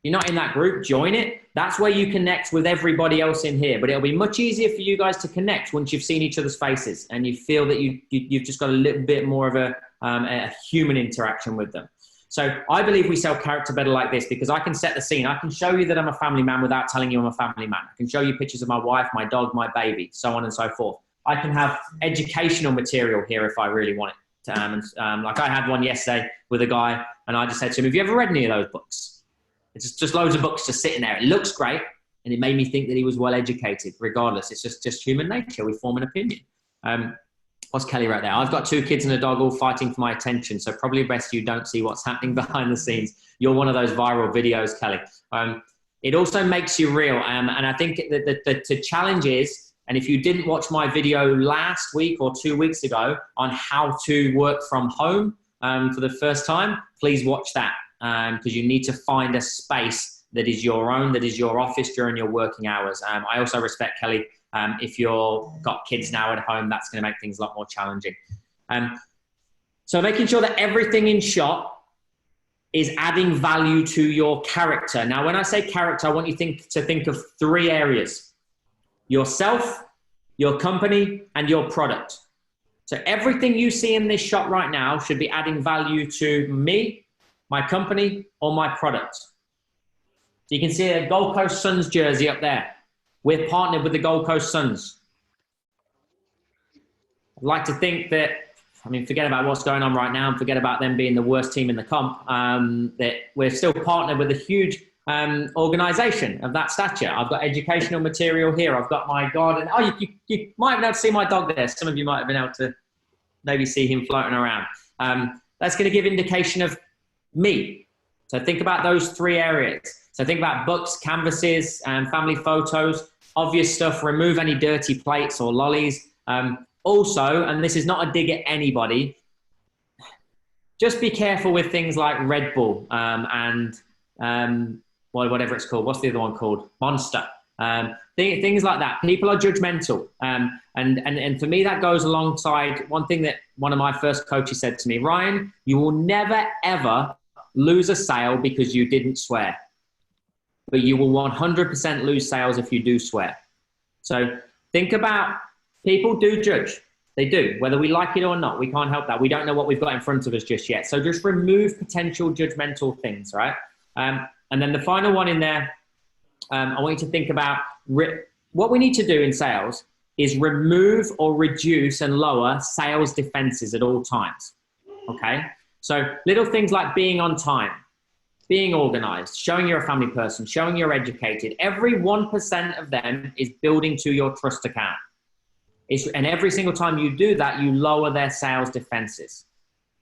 You're not in that group, join it. That's where you connect with everybody else in here. But it'll be much easier for you guys to connect once you've seen each other's faces and you feel that you've just got a little bit more of a human interaction with them. So I believe we sell character better like this because I can set the scene. I can show you that I'm a family man without telling you I'm a family man. I can show you pictures of my wife, my dog, my baby, so on and so forth. I can have educational material here if I really want it. Like I had one yesterday with a guy and I just said to him, have you ever read any of those books? It's just loads of books just sitting there. It looks great. And it made me think that he was well educated regardless. It's just human nature. We form an opinion. What's Kelly right there? I've got 2 kids and a dog all fighting for my attention. So probably best you don't see what's happening behind the scenes. You're one of those viral videos, Kelly. It also makes you real. And I think that the challenge is, and if you didn't watch my video last week or 2 weeks ago on how to work from home for the first time, please watch that because you need to find a space that is your own, that is your office during your working hours. I also respect, Kelly, if you've got kids now at home, that's going to make things a lot more challenging. So making sure that everything in shot is adding value to your character. Now, when I say character, I want you to think of 3 areas. Yourself, your company, and your product. So everything you see in this shot right now should be adding value to me, my company, or my product. So you can see a Gold Coast Suns jersey up there. We're partnered with the Gold Coast Suns. I'd like to think that, I mean, forget about what's going on right now and forget about them being the worst team in the comp, that we're still partnered with a huge organization of that stature. I've got educational material here. I've got my garden. Oh, you might have been able to see my dog there. Some of you might have been able to maybe see him floating around. That's going to give indication of me. So think about those 3 areas. So think about books, canvases, family photos, obvious stuff. Remove any dirty plates or lollies. Also, and this is not a dig at anybody, just be careful with things like Red Bull and whatever it's called. What's the other one called? Monster. Things like that. People are judgmental. And for me, that goes alongside one thing that one of my first coaches said to me: Ryan, you will never, ever lose a sale because you didn't swear. But you will 100% lose sales if you do swear. So think about, people do judge. They do, whether we like it or not. We can't help that. We don't know what we've got in front of us just yet. So just remove potential judgmental things, right? And then the final one in there, I want you to think about what we need to do in sales is remove or reduce and lower sales defenses at all times, okay? So little things like being on time, being organized, showing you're a family person, showing you're educated. Every 1% of them is building to your trust account. And every single time you do that, you lower their sales defenses.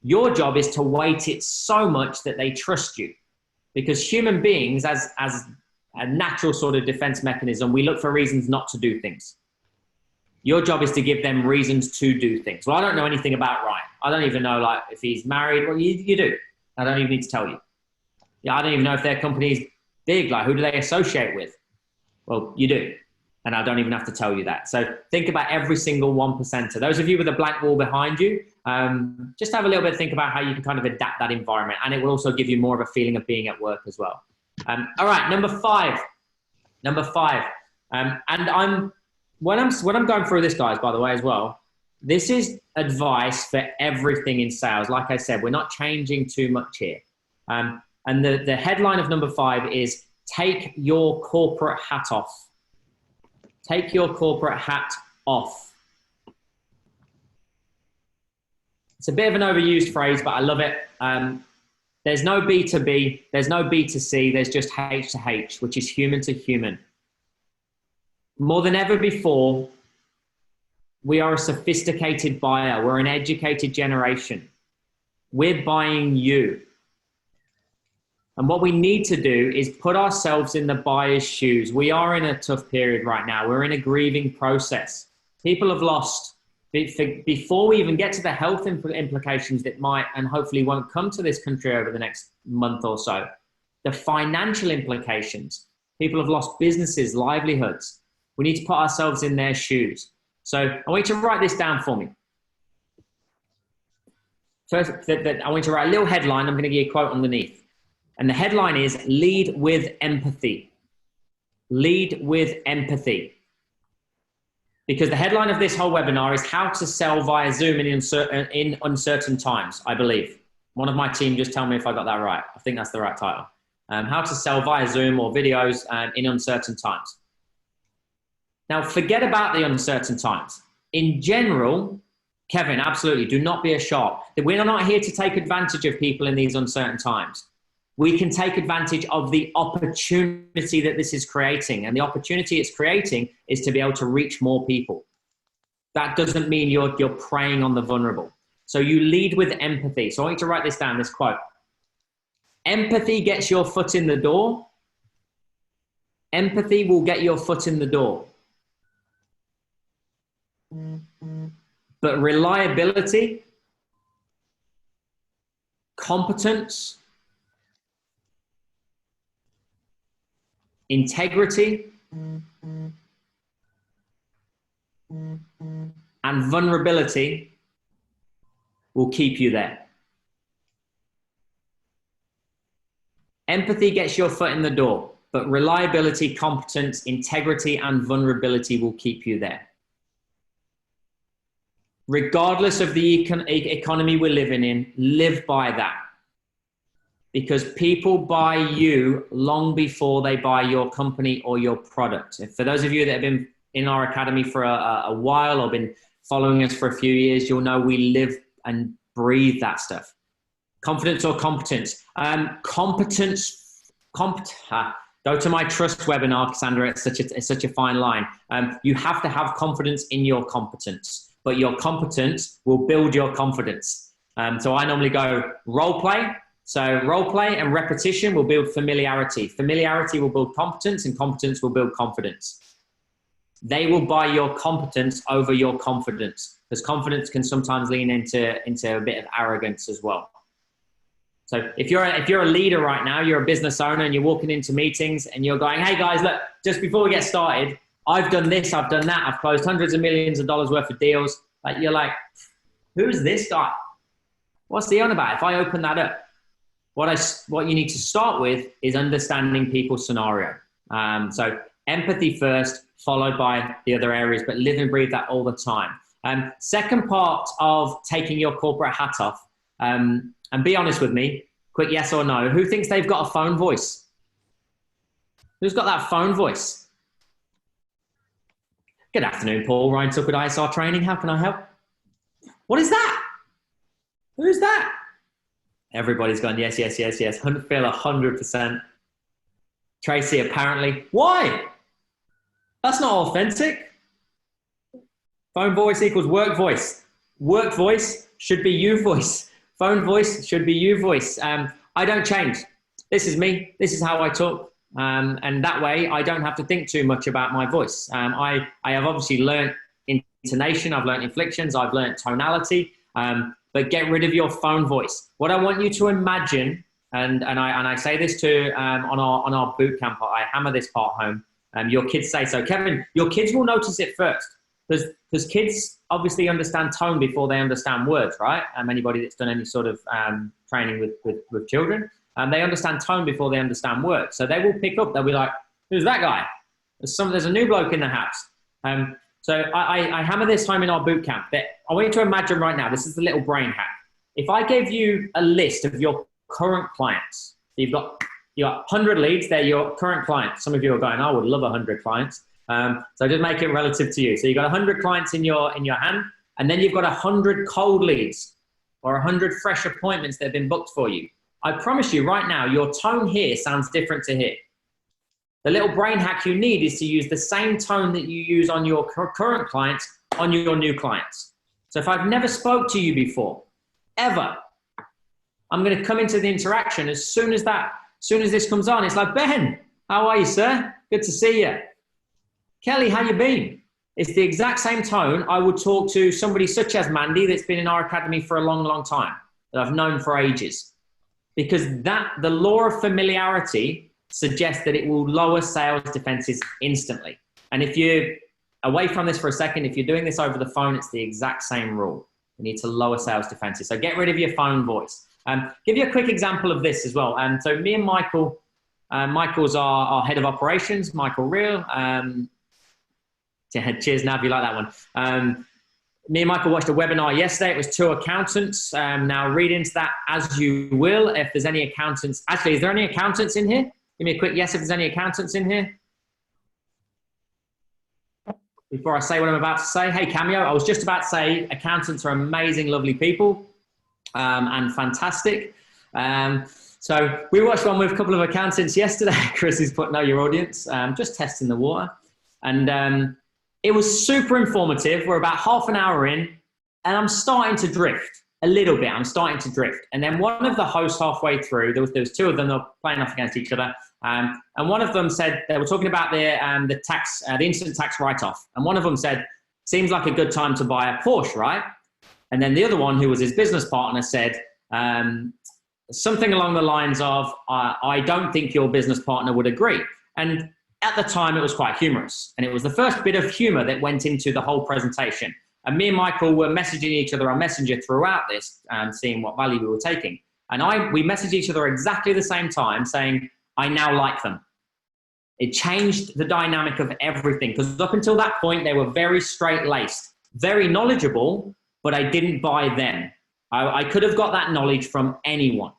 Your job is to weight it so much that they trust you. Because human beings, as a natural sort of defense mechanism, we look for reasons not to do things. Your job is to give them reasons to do things. Well, I don't know anything about Ryan. I don't even know like if he's married. Well, you do. I don't even need to tell you. Yeah, I don't even know if their company is big. Like, who do they associate with? Well, you do. And I don't even have to tell you that. So think about every single 1%. Those of you with a blank wall behind you, just have a little bit, think about how you can kind of adapt that environment. And it will also give you more of a feeling of being at work as well. All right, number five. And when I'm going through this, guys, by the way, as well, this is advice for everything in sales. Like I said, we're not changing too much here. And the headline of number 5 is take your corporate hat off. Take your corporate hat off. It's a bit of an overused phrase, but I love it. There's no B2B, there's no B2C, there's just H to H, which is human to human. More than ever before, we are a sophisticated buyer. We're an educated generation. We're buying you. And what we need to do is put ourselves in the buyer's shoes. We are in a tough period right now. We're in a grieving process. People have lost, before we even get to the health implications that might and hopefully won't come to this country over the next month or so, the financial implications. People have lost businesses, livelihoods. We need to put ourselves in their shoes. So I want you to write this down for me. First, I want you to write a little headline. I'm going to give you a quote underneath. And the headline is lead with empathy. Lead with empathy. Because the headline of this whole webinar is how to sell via Zoom in uncertain times, I believe. One of my team just tell me if I got that right. I think that's the right title. How to sell via Zoom or videos in uncertain times. Now, forget about the uncertain times. In general, Kevin, absolutely, do not be a shark. We're not here to take advantage of people in these uncertain times. We can take advantage of the opportunity that this is creating. And the opportunity it's creating is to be able to reach more people. That doesn't mean you're preying on the vulnerable. So you lead with empathy. So I want you to write this down, this quote. Empathy gets your foot in the door. Empathy will get your foot in the door. But reliability, competence, integrity, and vulnerability will keep you there. Empathy gets your foot in the door, but reliability, competence, integrity, and vulnerability will keep you there. Regardless of the economy we're living in, live by that. Because people buy you long before they buy your company or your product. And for those of you that have been in our academy for a while or been following us for a few years, you'll know we live and breathe that stuff. Confidence or competence? Competence. Go to my trust webinar, Cassandra. It's such a fine line. You have to have confidence in your competence, but your competence will build your confidence. So I normally go role play. So role play and repetition will build familiarity. Familiarity will build competence, and competence will build confidence. They will buy your competence over your confidence, because confidence can sometimes lean into a bit of arrogance as well. So if you're a leader right now, you're a business owner and you're walking into meetings and you're going, hey guys, look, just before we get started, I've done this, I've done that, I've closed hundreds of millions of dollars worth of deals. Like, you're like, who's this guy? What's he on about? If I open that up, what you need to start with is understanding people's scenario. So empathy first, followed by the other areas, but live and breathe that all the time. Second part of taking your corporate hat off, and be honest with me, quick yes or no. Who thinks they've got a phone voice? Who's got that phone voice? Good afternoon, Paul. Ryan Tuckwood, ISR Training. How can I help? What is that? Who's that? Everybody's gone, yes, yes, yes, yes. Feel 100%. Tracy, apparently. Why? That's not authentic. Phone voice equals work voice. Work voice should be you voice. Phone voice should be you voice. I don't change. This is me. This is how I talk. And that way I don't have to think too much about my voice. I have obviously learned intonation. I've learned inflections. I've learned tonality. But get rid of your phone voice. What I want you to imagine, and I say this to on our boot camp, I hammer this part home. Your kids say so. Kevin, your kids will notice it first, because kids obviously understand tone before they understand words, right? Anybody that's done any sort of training with children, they understand tone before they understand words. So they will pick up. They'll be like, "Who's that guy? There's a new bloke in the house." So I hammer this home in our boot camp. That I want you to imagine right now. This is the little brain hack. If I gave you a list of your current clients, you've got 100 leads. They're your current clients. Some of you are going, "I would love 100 clients." So just make it relative to you. So you've got 100 clients in your hand, and then you've got 100 cold leads or 100 fresh appointments that have been booked for you. I promise you right now, your tone here sounds different to here. The little brain hack you need is to use the same tone that you use on your current clients on your new clients. So if I've never spoke to you before, ever, I'm going to come into the interaction as soon as this comes on. It's like, Ben, how are you, sir? Good to see you. Kelly, how you been? It's the exact same tone I would talk to somebody such as Mandy that's been in our academy for a long, long time, that I've known for ages. Because the law of familiarity suggests that it will lower sales defenses instantly. And if you're away from this for a second, if you're doing this over the phone, it's the exact same rule. You need to lower sales defenses. So get rid of your phone voice. Give you a quick example of this as well. So me and Michael, Michael's our head of operations, Michael Reel. Cheers, Nav, you like that one. Me and Michael watched a webinar yesterday. It was 2 accountants. Now read into that as you will. If there's any accountants, actually, is there any accountants in here? Give me a quick yes if there's any accountants in here. Before I say what I'm about to say, hey Cameo, I was just about to say accountants are amazing, lovely people and fantastic. So we watched one with a couple of accountants yesterday. Chris is putting, know your audience, just testing the water. And it was super informative. We're about half an hour in and I'm starting to drift a little bit. I'm starting to drift. And then one of the hosts halfway through, there was 2 of them, they were playing off against each other. And one of them said, they were talking about the instant tax write-off. And one of them said, seems like a good time to buy a Porsche, right? And then the other one, who was his business partner, said something along the lines of, I don't think your business partner would agree. And at the time, it was quite humorous. And it was the first bit of humor that went into the whole presentation. And me and Michael were messaging each other on Messenger throughout this and seeing what value we were taking. And we messaged each other exactly the same time saying, I now like them. It changed the dynamic of everything. Because up until that point, they were very straight-laced, very knowledgeable, but I didn't buy them. I could have got that knowledge from anyone.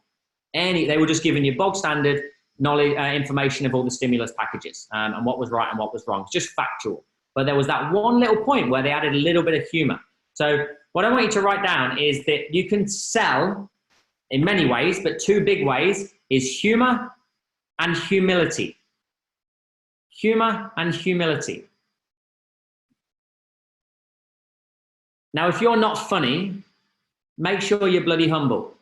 They were just giving you bog standard knowledge, information of all the stimulus packages and what was right and what was wrong. It's just factual. But there was that one little point where they added a little bit of humor. So what I want you to write down is that you can sell in many ways, but 2 big ways is humor and humility. Humor and humility. Now, if you're not funny, make sure you're bloody humble.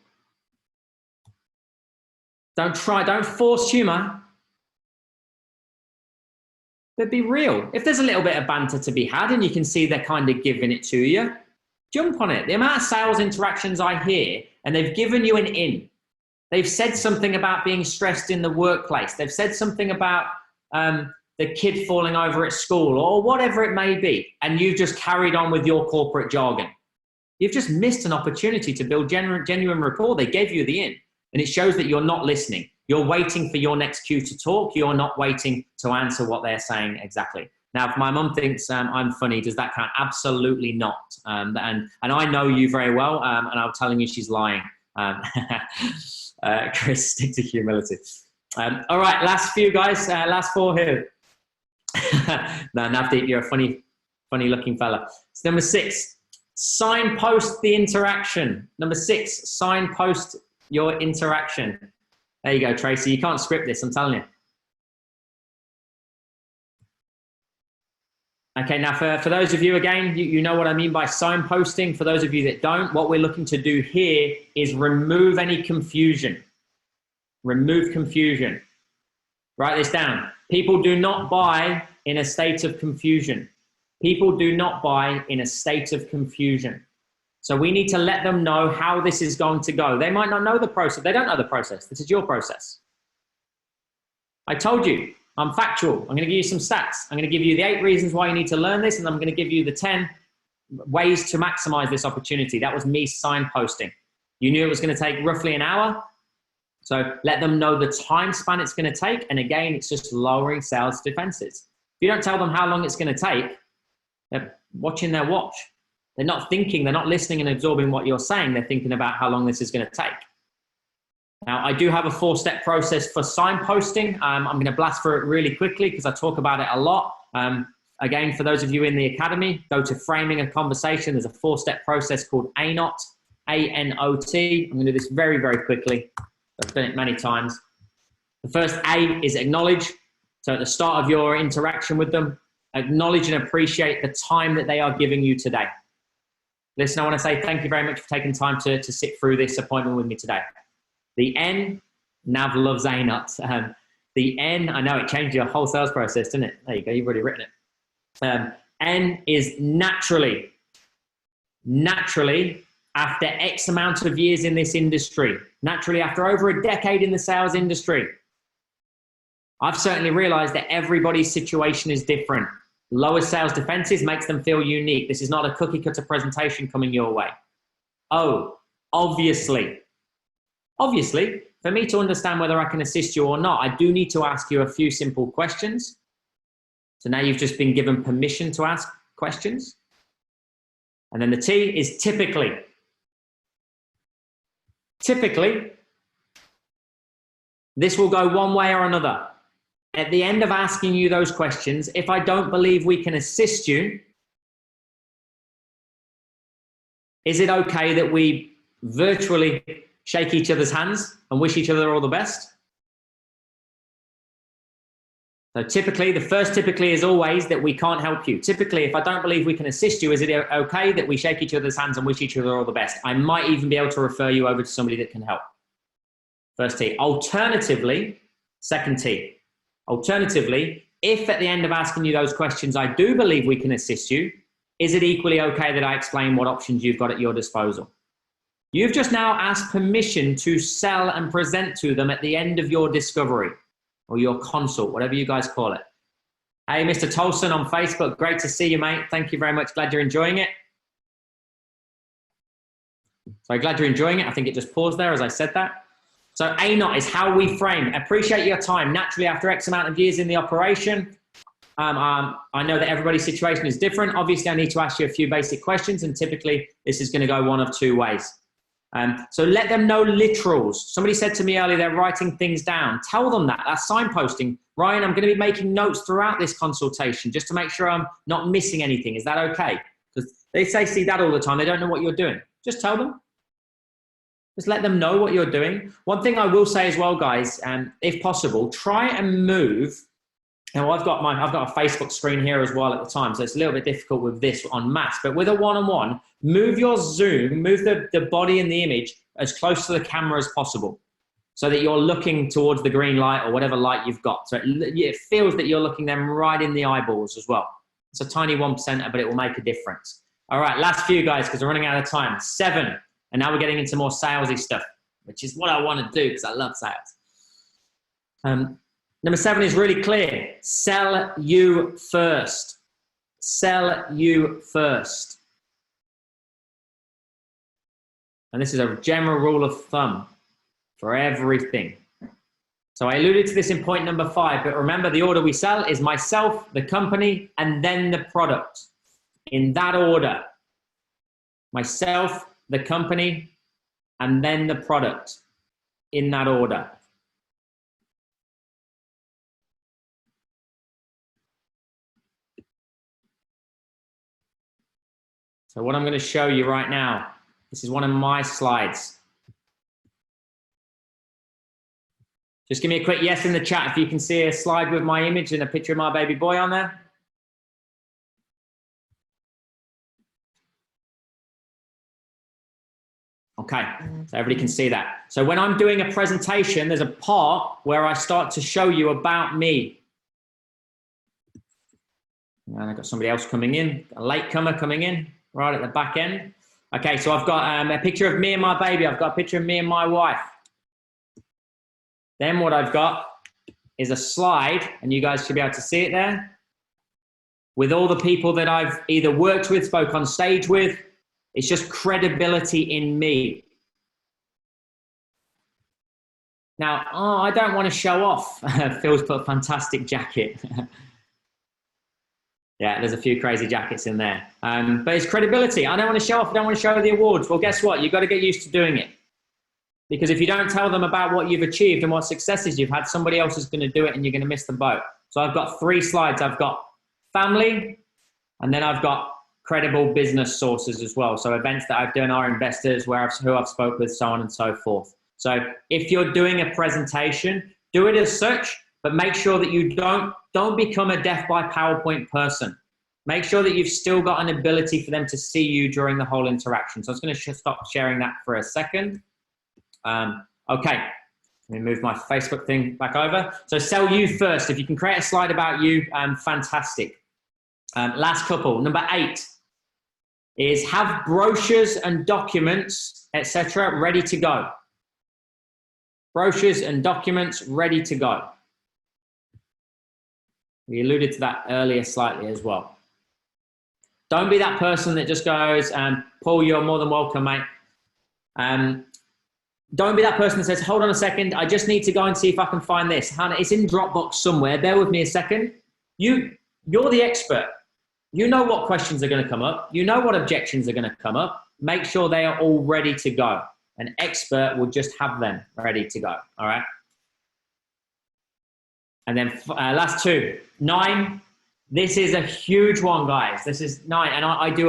Don't force humor. But be real. If there's a little bit of banter to be had and you can see they're kind of giving it to you, jump on it. The amount of sales interactions I hear, and they've given you an in. They've said something about being stressed in the workplace. They've said something about the kid falling over at school or whatever it may be. And you've just carried on with your corporate jargon. You've just missed an opportunity to build genuine rapport. They gave you the in. And it shows that you're not listening. You're waiting for your next cue to talk. You're not waiting to answer what they're saying exactly. Now, if my mum thinks I'm funny, does that count? Absolutely not. And I know you very well, and I'm telling you she's lying. Chris, stick to humility. All right, last few guys. Last four here. No, Navdeep, you're a funny looking fella. So number 6, signpost the interaction. Number 6, signpost your interaction. There you go, Tracy. You can't script this, I'm telling you. Okay, now for those of you, again, you know what I mean by signposting. For those of you that don't, what we're looking to do here is remove any confusion. Remove confusion. Write this down. People do not buy in a state of confusion. People do not buy in a state of confusion. So we need to let them know how this is going to go. They might not know the process. They don't know the process. This is your process. I told you, I'm factual. I'm going to give you some stats. I'm going to give you the 8 reasons why you need to learn this, and I'm going to give you the 10 ways to maximize this opportunity. That was me signposting. You knew it was going to take roughly an hour. So let them know the time span it's going to take. And again, it's just lowering sales defenses. If you don't tell them how long it's going to take, they're watching their watch. They're not thinking, they're not listening and absorbing what you're saying. They're thinking about how long this is going to take. Now, I do have a 4-step process for signposting. I'm going to blast through it really quickly because I talk about it a lot. Again, for those of you in the academy, go to framing a conversation. There's a 4-step process called ANOT, A-N-O-T. I'm going to do this very, very quickly. I've done it many times. The first A is acknowledge. So at the start of your interaction with them, acknowledge and appreciate the time that they are giving you today. Listen, I want to say thank you very much for taking time to sit through this appointment with me today. The N, Nav loves ANOT. The N, I know it changed your whole sales process, didn't it? There you go, you've already written it. N is naturally. Naturally, after X amount of years in this industry, naturally after over a decade in the sales industry, I've certainly realized that everybody's situation is different. Lower sales defenses makes them feel unique. This is not a cookie cutter presentation coming your way. Oh, obviously, for me to understand whether I can assist you or not, I do need to ask you a few simple questions. So now you've just been given permission to ask questions. And then the T is typically. Typically, this will go one way or another. At the end of asking you those questions, if I don't believe we can assist you, is it okay that we virtually shake each other's hands and wish each other all the best? So typically, the first typically is always that we can't help you. Typically, if I don't believe we can assist you, is it okay that we shake each other's hands and wish each other all the best? I might even be able to refer you over to somebody that can help. First T. Alternatively, second T. Alternatively, if at the end of asking you those questions, I do believe we can assist you, is it equally okay that I explain what options you've got at your disposal? You've just now asked permission to sell and present to them at the end of your discovery or your consult, whatever you guys call it. Hey, Mr. Tolson on Facebook. Great to see you, mate. Thank you very much. Glad you're enjoying it. So glad you're enjoying it. I think it just paused there as I said that. So ANOT is how we frame. Appreciate your time. Naturally, after X amount of years in the operation, I know that everybody's situation is different. Obviously, I need to ask you a few basic questions, and typically this is going to go one of 2 ways. So let them know literals. Somebody said to me earlier, they're writing things down. Tell them that. That's signposting. Ryan, I'm going to be making notes throughout this consultation just to make sure I'm not missing anything. Is that okay? Because they see that all the time. They don't know what you're doing. Just tell them. Just let them know what you're doing. One thing I will say as well, guys, if possible, try and move. Now I've got a Facebook screen here as well at the time, so it's a little bit difficult with this on mass, but with a one-on-one, move your zoom, move the body and the image as close to the camera as possible so that you're looking towards the green light or whatever light you've got. So it feels that you're looking them right in the eyeballs as well. It's a tiny 1%, but it will make a difference. All right, last few guys, because we're running out of time. 7. And now we're getting into more salesy stuff. which is what I want to do because I love sales. Number 7 is really clear. Sell you first. Sell you first. And this is a general rule of thumb for everything. So I alluded to this in point number 5, but remember the order we sell is myself, the company, and then the product. In that order. Myself, the company, and then the product. In that order. So what I'm going to show you right now, this is one of my slides. Just give me a quick yes in the chat if you can see a slide with my image and a picture of my baby boy on there. Okay, so everybody can see that. So when I'm doing a presentation, there's a part where I start to show you about me. And I've got somebody else coming in, a latecomer coming in right at the back end. Okay, so I've got a picture of me and my baby. I've got a picture of me and my wife. Then what I've got is a slide, and you guys should be able to see it there, with all the people that I've either worked with, spoke on stage with. It's just credibility in me. Now, I don't want to show off. Phil's put a fantastic jacket. Yeah, there's a few crazy jackets in there. But it's credibility. I don't want to show off. I don't want to show the awards. Well, guess what? You've got to get used to doing it. Because if you don't tell them about what you've achieved and what successes you've had, somebody else is going to do it and you're going to miss the boat. So I've got 3 slides. I've got family, and then I've got credible business sources as well. So events that I've done, our investors, who I've spoke with, so on and so forth. So if you're doing a presentation, do it as such, but make sure that you don't become a death by PowerPoint person. Make sure that you've still got an ability for them to see you during the whole interaction. So I was going to stop sharing that for a second. Okay, let me move my Facebook thing back over. So sell you first. If you can create a slide about you, fantastic. Last couple, number 8 is have brochures and documents, etc. ready to go. Brochures and documents ready to go. We alluded to that earlier slightly as well. Don't be that person that just goes, Paul, you're more than welcome, mate. Don't be that person that says, hold on a second, I just need to go and see if I can find this. Hannah, it's in Dropbox somewhere. Bear with me a second. You're the expert. You know what questions are going to come up. You know what objections are going to come up. Make sure they are all ready to go. An expert will just have them ready to go. All right. And then last 2, 9. This is a huge one, guys. This is 9. And I do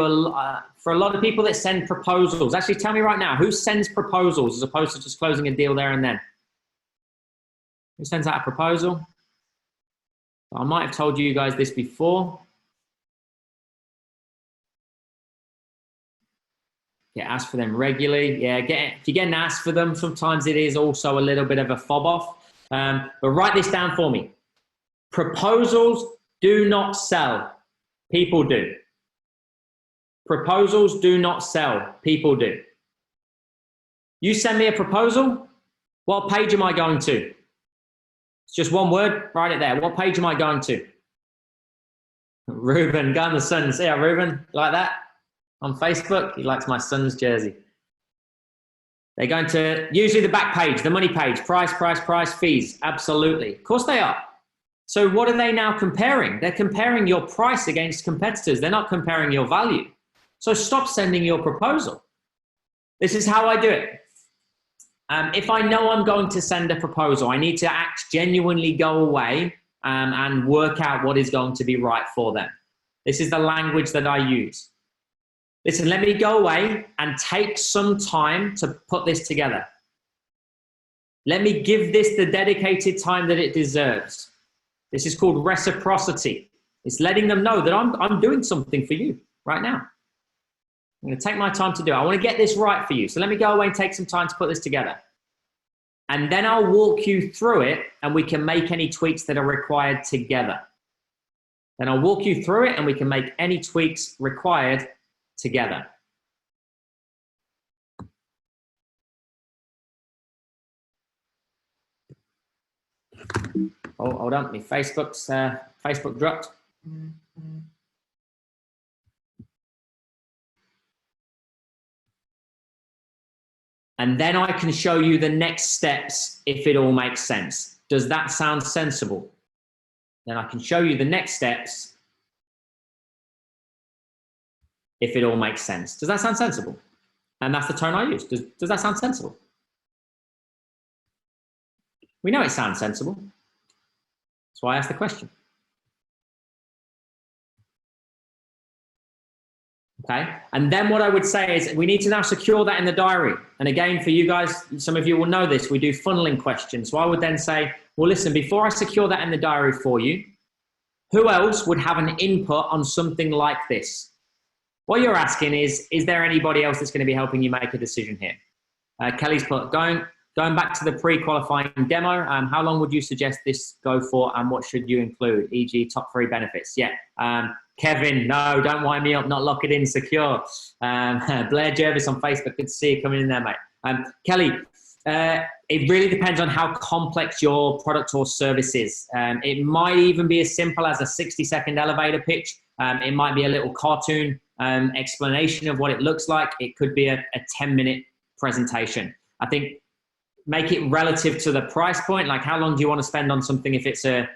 for a lot of people that send proposals. Actually, tell me right now, who sends proposals as opposed to just closing a deal there and then? Who sends out a proposal? I might have told you guys this before. Get asked for them regularly. Yeah, if you're getting asked for them, sometimes it is also a little bit of a fob off. But write this down for me. Proposals do not sell. People do. Proposals do not sell. People do. You send me a proposal, what page am I going to? It's just one word, write it there. What page am I going to? Ruben, go on the Suns. Yeah, Ruben, like that? On Facebook, he likes my Suns jersey. They're going to, usually the back page, the money page, price, fees. Absolutely. Of course they are. So what are they now comparing? They're comparing your price against competitors. They're not comparing your value. So stop sending your proposal. This is how I do it. If I know I'm going to send a proposal, I need to genuinely go away and work out what is going to be right for them. This is the language that I use. Listen, let me go away and take some time to put this together. Let me give this the dedicated time that it deserves. This is called reciprocity. It's letting them know that I'm doing something for you right now. I'm going to take my time to do it. I want to get this right for you. So let me go away and take some time to put this together. And then I'll walk you through it and we can make any tweaks that are required together. Then I'll walk you through it and we can make any tweaks required together. Oh, hold on, my Facebook dropped. And then I can show you the next steps if it all makes sense. Does that sound sensible? Then I can show you the next steps if it all makes sense. Does that sound sensible? And that's the tone I use. Does that sound sensible? We know it sounds sensible. That's why I asked the question. Okay, and then what I would say is we need to now secure that in the diary. And again, for you guys, some of you will know this, we do funneling questions. So I would then say, well, listen, before I secure that in the diary for you, who else would have an input on something like this? What you're asking is there anybody else that's going to be helping you make a decision here? Kelly's put, going back to the pre-qualifying demo, how long would you suggest this go for and what should you include, e.g. top 3 benefits? Yeah. Kevin, no, don't wind me up, not lock it in secure. Blair Jervis on Facebook, good to see you coming in there, mate. Kelly, it really depends on how complex your product or service is. It might even be as simple as a 60-second elevator pitch. It might be a little cartoon explanation of what it looks like. It could be a 10-minute presentation. I think make it relative to the price point. Like how long do you want to spend on something if it's a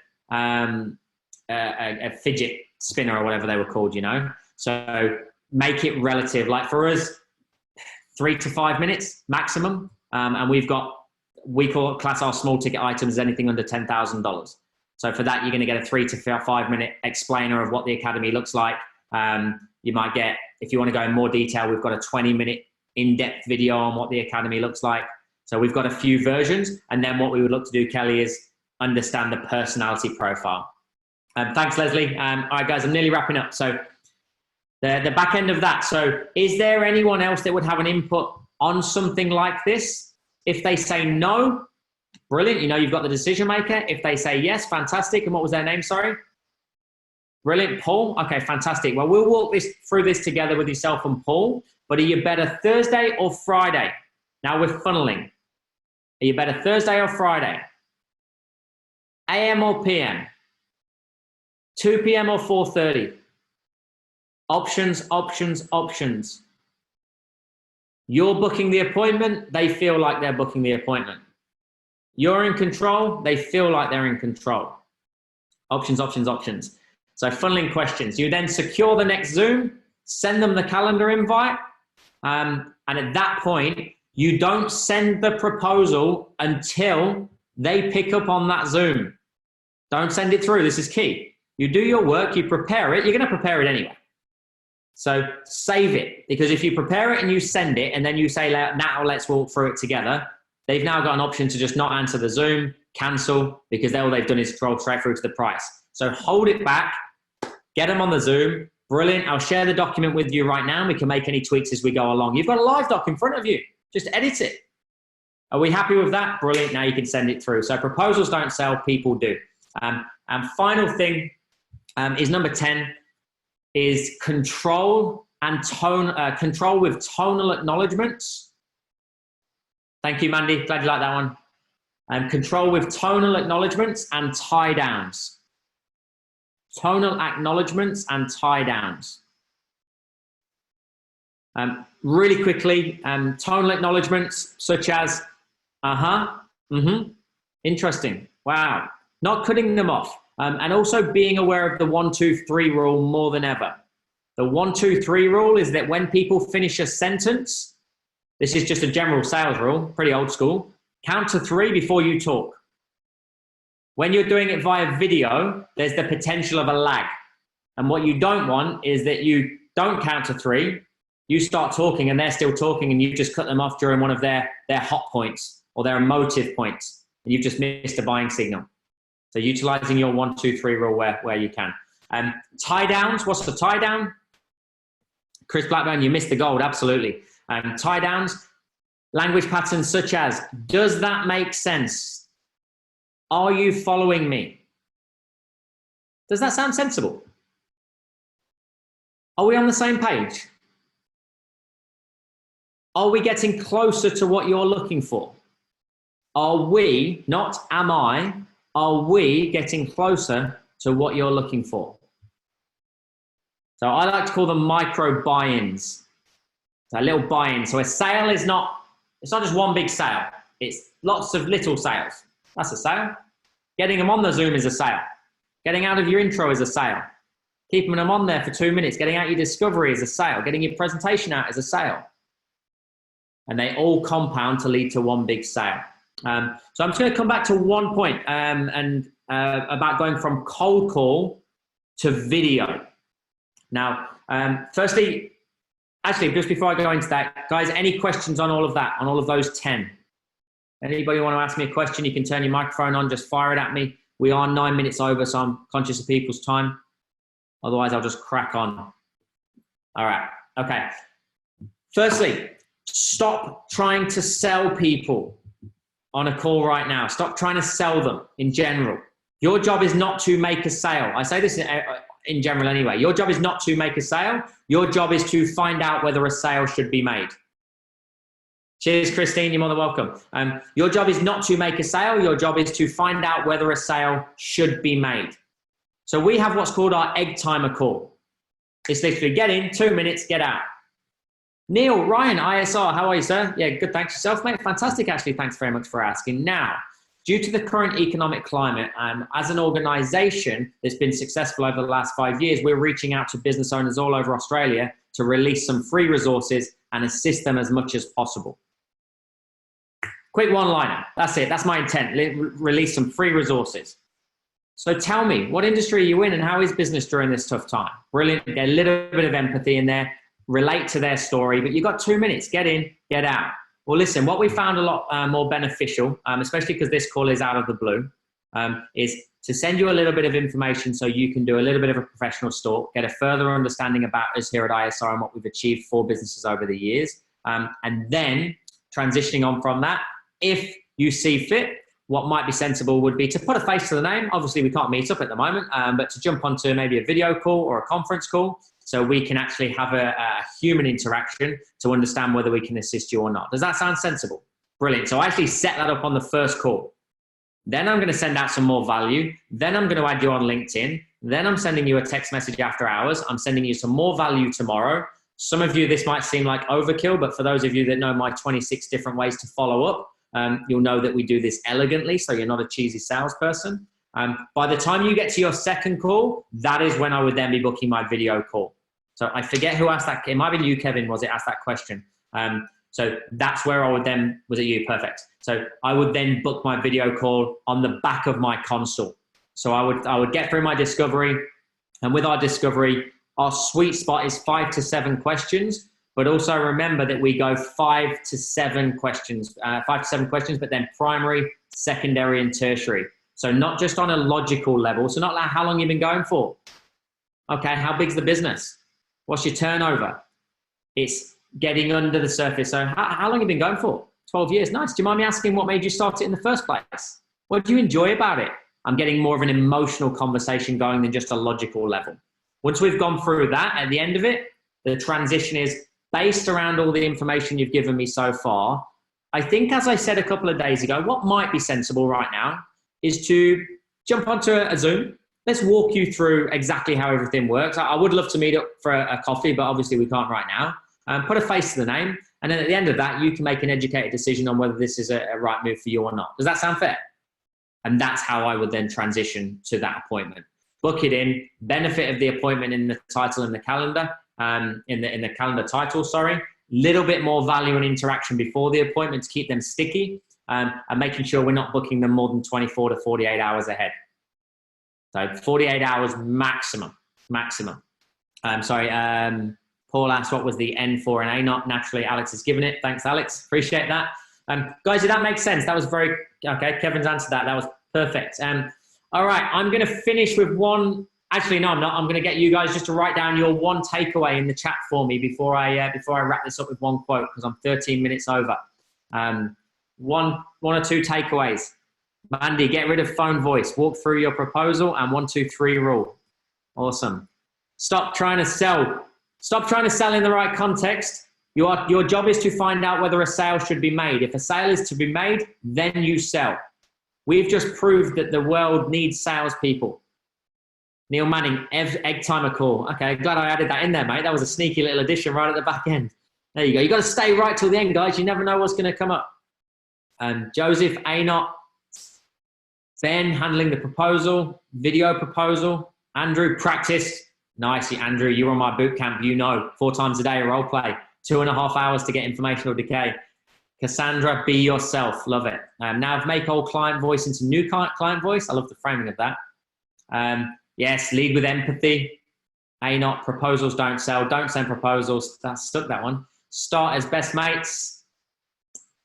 fidget spinner or whatever they were called, you know? So make it relative. Like for us, 3 to 5 minutes maximum. And we class our small ticket items as anything under $10,000. So for that, you're going to get a 3 to 5 minute explainer of what the academy looks like. You might get, if you want to go in more detail, we've got a 20-minute in-depth video on what the academy looks like. So we've got a few versions. And then what we would look to do, Kelly, is understand the personality profile. Thanks, Leslie. All right, guys, I'm nearly wrapping up. So the back end of that. So is there anyone else that would have an input on something like this? If they say no, brilliant. You know, you've got the decision maker. If they say yes, fantastic. And what was their name? Sorry. Brilliant. Paul. Okay, fantastic. Well, we'll walk through this together with yourself and Paul, but are you better Thursday or Friday? Now we're funneling. Are you better Thursday or Friday? AM or PM? 2 p.m. or 4:30? Options, options, options. You're booking the appointment. They feel like they're booking the appointment. You're in control. They feel like they're in control. Options, options, options. So funneling questions. You then secure the next Zoom, send them the calendar invite. And at that point, you don't send the proposal until they pick up on that Zoom. Don't send it through. This is key. You do your work, you prepare it. You're going to prepare it anyway. So save it, because if you prepare it and you send it and then you say, now let's walk through it together, they've now got an option to just not answer the Zoom, cancel, because all they've done is scroll straight through to the price. So hold it back, get them on the Zoom. Brilliant. I'll share the document with you right now. And we can make any tweaks as we go along. You've got a live doc in front of you. Just edit it. Are we happy with that? Brilliant. Now you can send it through. So proposals don't sell, people do. And final thing is number 10 is control and tone, control with tonal acknowledgements. Thank you, Mandy. Glad you like that one. Control with tonal acknowledgements and tie downs. Tonal acknowledgements and tie downs. Really quickly, tonal acknowledgements such as, interesting, wow, not cutting them off. And also being aware of the 1, 2, 3 rule more than ever. The 1, 2, 3 rule is that when people finish a sentence, this is just a general sales rule, pretty old school, count to 3 before you talk. When you're doing it via video, there's the potential of a lag. And what you don't want is that you don't count to 3, you start talking and they're still talking and you just cut them off during one of their hot points or their emotive points, and you've just missed a buying signal. So utilizing your 1, 2, 3 rule where you can. Tie downs, what's the tie down? Chris Blackburn, you missed the gold, absolutely. Tie downs, language patterns such as, does that make sense? Are you following me? Does that sound sensible? Are we on the same page? Are we getting closer to what you're looking for? Are we, not am I, are we getting closer to what you're looking for? So I like to call them micro buy-ins. So a little buy-in. So a sale is not, it's not just one big sale. It's lots of little sales. That's a sale. Getting them on the Zoom is a sale. Getting out of your intro is a sale. Keeping them on there for 2 minutes, getting out your discovery is a sale. Getting your presentation out is a sale. And they all compound to lead to one big sale. So I'm just going to come back to one point about going from cold call to video. Now, firstly, actually, just before I go into that, guys, any questions on all of that, on all of those 10? Anybody want to ask me a question? You can turn your microphone on, just fire it at me. We are 9 minutes over, so I'm conscious of people's time. Otherwise, I'll just crack on. All right, okay. Firstly, stop trying to sell people on a call right now. Stop trying to sell them in general. Your job is not to make a sale. I say this in general anyway. Your job is not to make a sale. Your job is to find out whether a sale should be made. Cheers, Christine. You're more than welcome. Your job is not to make a sale. Your job is to find out whether a sale should be made. So we have what's called our egg timer call. It's literally get in, 2 minutes, get out. Neil, Ryan, ISR, how are you, sir? Yeah, good, thanks yourself, mate. Fantastic, actually. Thanks very much for asking. Now, due to the current economic climate, as an organization that's been successful over the last 5 years, we're reaching out to business owners all over Australia to release some free resources and assist them as much as possible. Quick one-liner. That's it. That's my intent. Release some free resources. So tell me, what industry are you in and how is business during this tough time? Brilliant. Get a little bit of empathy in there. Relate to their story, but you've got 2 minutes. Get in, get out. Well, listen, what we found a lot more beneficial, especially because this call is out of the blue, is to send you a little bit of information so you can do a little bit of a professional stalk, get a further understanding about us here at ISR and what we've achieved for businesses over the years. And then transitioning on from that, if you see fit, what might be sensible would be to put a face to the name. Obviously, we can't meet up at the moment, but to jump onto maybe a video call or a conference call so we can actually have a human interaction to understand whether we can assist you or not. Does that sound sensible? Brilliant. So I actually set that up on the first call. Then I'm going to send out some more value. Then I'm going to add you on LinkedIn. Then I'm sending you a text message after hours. I'm sending you some more value tomorrow. Some of you, this might seem like overkill, but for those of you that know my 26 different ways to follow up, you'll know that we do this elegantly, so you're not a cheesy salesperson. By the time you get to your second call, that is when I would then be booking my video call. So I forget who asked that. It might be you, Kevin, was it, asked that question. So that's where I would then, was it you? Perfect. So I would then book my video call on the back of my console. So I would get through my discovery, and with our discovery, our sweet spot is 5 to 7 questions. But also remember that we go 5 to 7 questions, but then primary, secondary, and tertiary. So not just on a logical level. So not like how long you've been going for. Okay, how big's the business? What's your turnover? It's getting under the surface. So how long have you been going for? 12 years. Nice. Do you mind me asking what made you start it in the first place? What do you enjoy about it? I'm getting more of an emotional conversation going than just a logical level. Once we've gone through that, at the end of it, the transition is based around all the information you've given me so far. I think, as I said a couple of days ago, what might be sensible right now is to jump onto a Zoom. Let's walk you through exactly how everything works. I would love to meet up for a coffee, but obviously we can't right now. Put a face to the name. And then at the end of that, you can make an educated decision on whether this is a right move for you or not. Does that sound fair? And that's how I would then transition to that appointment. Book it in, benefit of the appointment in the title and the calendar, in the calendar title, sorry. Little bit more value and interaction before the appointment to keep them sticky, and making sure we're not booking them more than 24 to 48 hours ahead. So 48 hours maximum. Paul asked what was the N for an A not. Naturally, Alex has given it. Thanks, Alex. Appreciate that. Guys, did that make sense? That was very, okay, Kevin's answered that. That was perfect. All right, I'm going to finish with one. Actually, no, I'm not. I'm going to get you guys just to write down your one takeaway in the chat for me before I wrap this up with one quote, because I'm 13 minutes over. One or two takeaways. Mandy, get rid of phone voice. Walk through your proposal and 1, 2, 3 rule. Awesome. Stop trying to sell. Stop trying to sell in the right context. Your job is to find out whether a sale should be made. If a sale is to be made, then you sell. We've just proved that the world needs salespeople. Neil Manning, egg timer call. Okay, glad I added that in there, mate. That was a sneaky little addition right at the back end. There you go. You got to stay right till the end, guys. You never know what's going to come up. Joseph, Anot, Ben handling the proposal, video proposal. Andrew, practice. Nice, Andrew. You're on my boot camp. You know, 4 times a day, role play. 2.5 hours to get informational decay. Cassandra, be yourself. Love it. Nav, make old client voice into new client voice. I love the framing of that. Yes, lead with empathy. Anot, proposals don't sell. Don't send proposals. That stuck, that one. Start as best mates.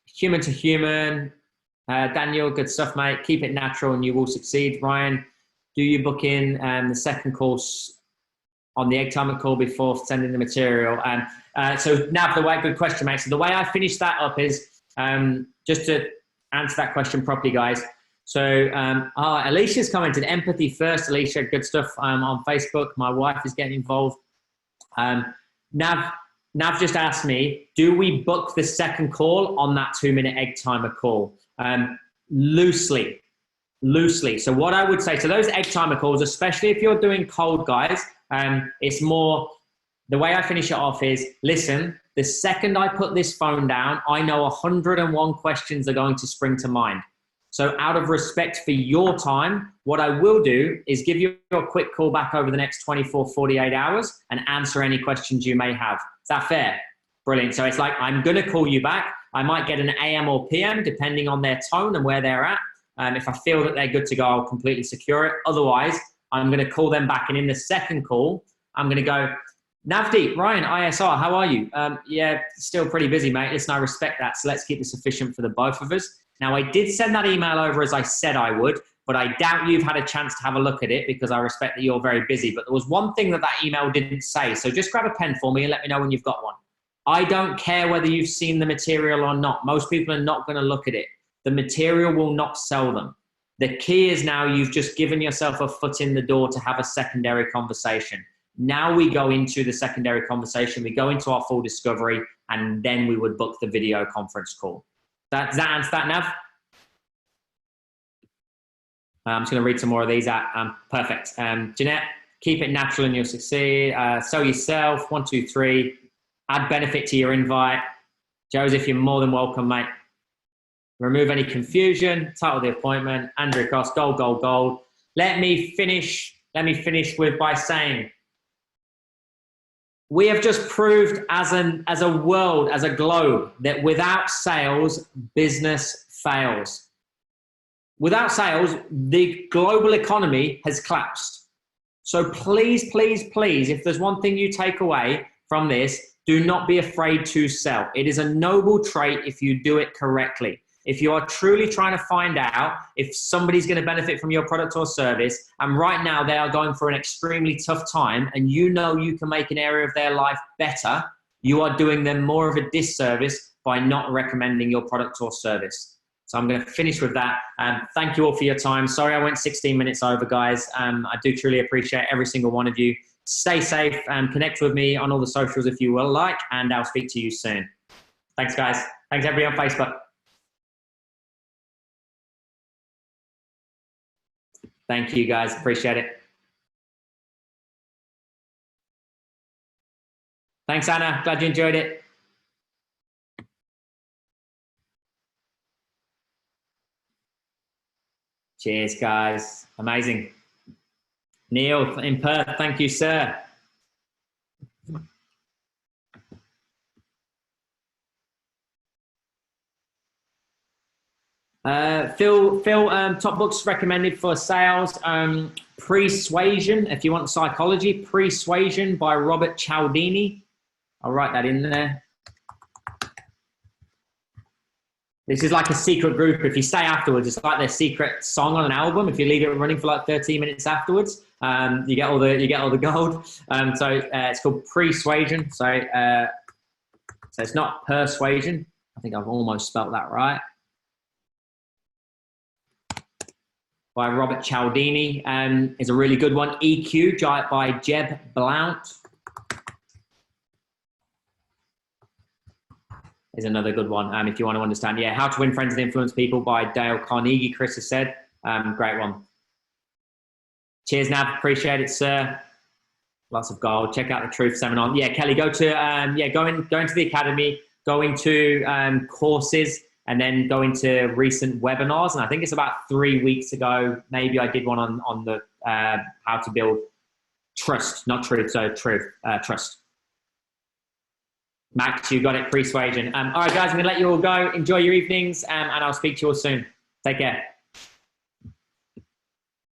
Human to human. Daniel, good stuff, mate. Keep it natural and you will succeed. Ryan, do you book in the second course on the egg timer call before sending the material? So Nav, good question, mate. So the way I finish that up is, just to answer that question properly, guys. So Alicia's commented, empathy first. Alicia, good stuff on Facebook. My wife is getting involved. Nav just asked me, do we book the second call on that 2-minute egg timer call? Loosely. So what I would say to those egg timer calls, especially if you're doing cold, guys, it's more, the way I finish it off is, listen, the second I put this phone down, I know 101 questions are going to spring to mind. So out of respect for your time, what I will do is give you a quick call back over the next 24, 48 hours and answer any questions you may have. Is that fair? Brilliant. So it's like, I'm going to call you back. I might get an AM or PM depending on their tone and where they're at. If I feel that they're good to go, I'll completely secure it. Otherwise, I'm going to call them back. And in the second call, I'm going to go, Navdeep, Ryan, ISR, how are you? Yeah, still pretty busy, mate. Listen, I respect that. So let's keep this efficient for the both of us. Now, I did send that email over as I said I would, but I doubt you've had a chance to have a look at it because I respect that you're very busy. But there was one thing that email didn't say. So just grab a pen for me and let me know when you've got one. I don't care whether you've seen the material or not. Most people are not going to look at it. The material will not sell them. The key is now you've just given yourself a foot in the door to have a secondary conversation. Now we go into the secondary conversation. We go into our full discovery, and then we would book the video conference call. Does that answer that, Nav? I'm just going to read some more of these out. Perfect. Jeanette, keep it natural and you'll succeed. Sell yourself. 1, 2, 3. Add benefit to your invite. Joseph, you're more than welcome, mate. Remove any confusion. Title of the appointment. Andrew Cross, gold, gold, gold. Let me finish by saying, we have just proved as a world, as a globe, that without sales, business fails. Without sales, the global economy has collapsed. So please, please, please, if there's one thing you take away from this, do not be afraid to sell. It is a noble trait if you do it correctly. If you are truly trying to find out if somebody's going to benefit from your product or service, and right now they are going for an extremely tough time, and you know you can make an area of their life better, you are doing them more of a disservice by not recommending your product or service. So I'm going to finish with that. Thank you all for your time. Sorry I went 16 minutes over, guys. I do truly appreciate every single one of you. Stay safe and connect with me on all the socials if you will like, and I'll speak to you soon. Thanks, guys. Thanks, everybody on Facebook. Thank you, guys. Appreciate it. Thanks, Anna. Glad you enjoyed it. Cheers, guys. Amazing. Neil in Perth. Thank you, sir. Phil, top books recommended for sales. Persuasion, if you want psychology. Persuasion by Robert Cialdini. I'll write that in there. This is like a secret group. If you stay afterwards, it's like their secret song on an album. If you leave it running for like 13 minutes afterwards, you get all the gold. So it's called Persuasion. So it's not persuasion. I think I've almost spelt that right. By Robert Cialdini, is a really good one. EQ by Jeb Blount is another good one. If you want to understand, yeah, How to Win Friends and Influence People by Dale Carnegie, Chris has said. Great one. Cheers, Nav. Appreciate it, sir. Lots of gold. Check out the Truth Seminar. Yeah, Kelly, go to go into the academy, go into courses, and then go into recent webinars. And I think it's about 3 weeks ago. Maybe I did one on the how to build trust, not truth. So trust. Max, you got it. Persuasion. All right, guys, I'm gonna let you all go. Enjoy your evenings, and I'll speak to you all soon. Take care.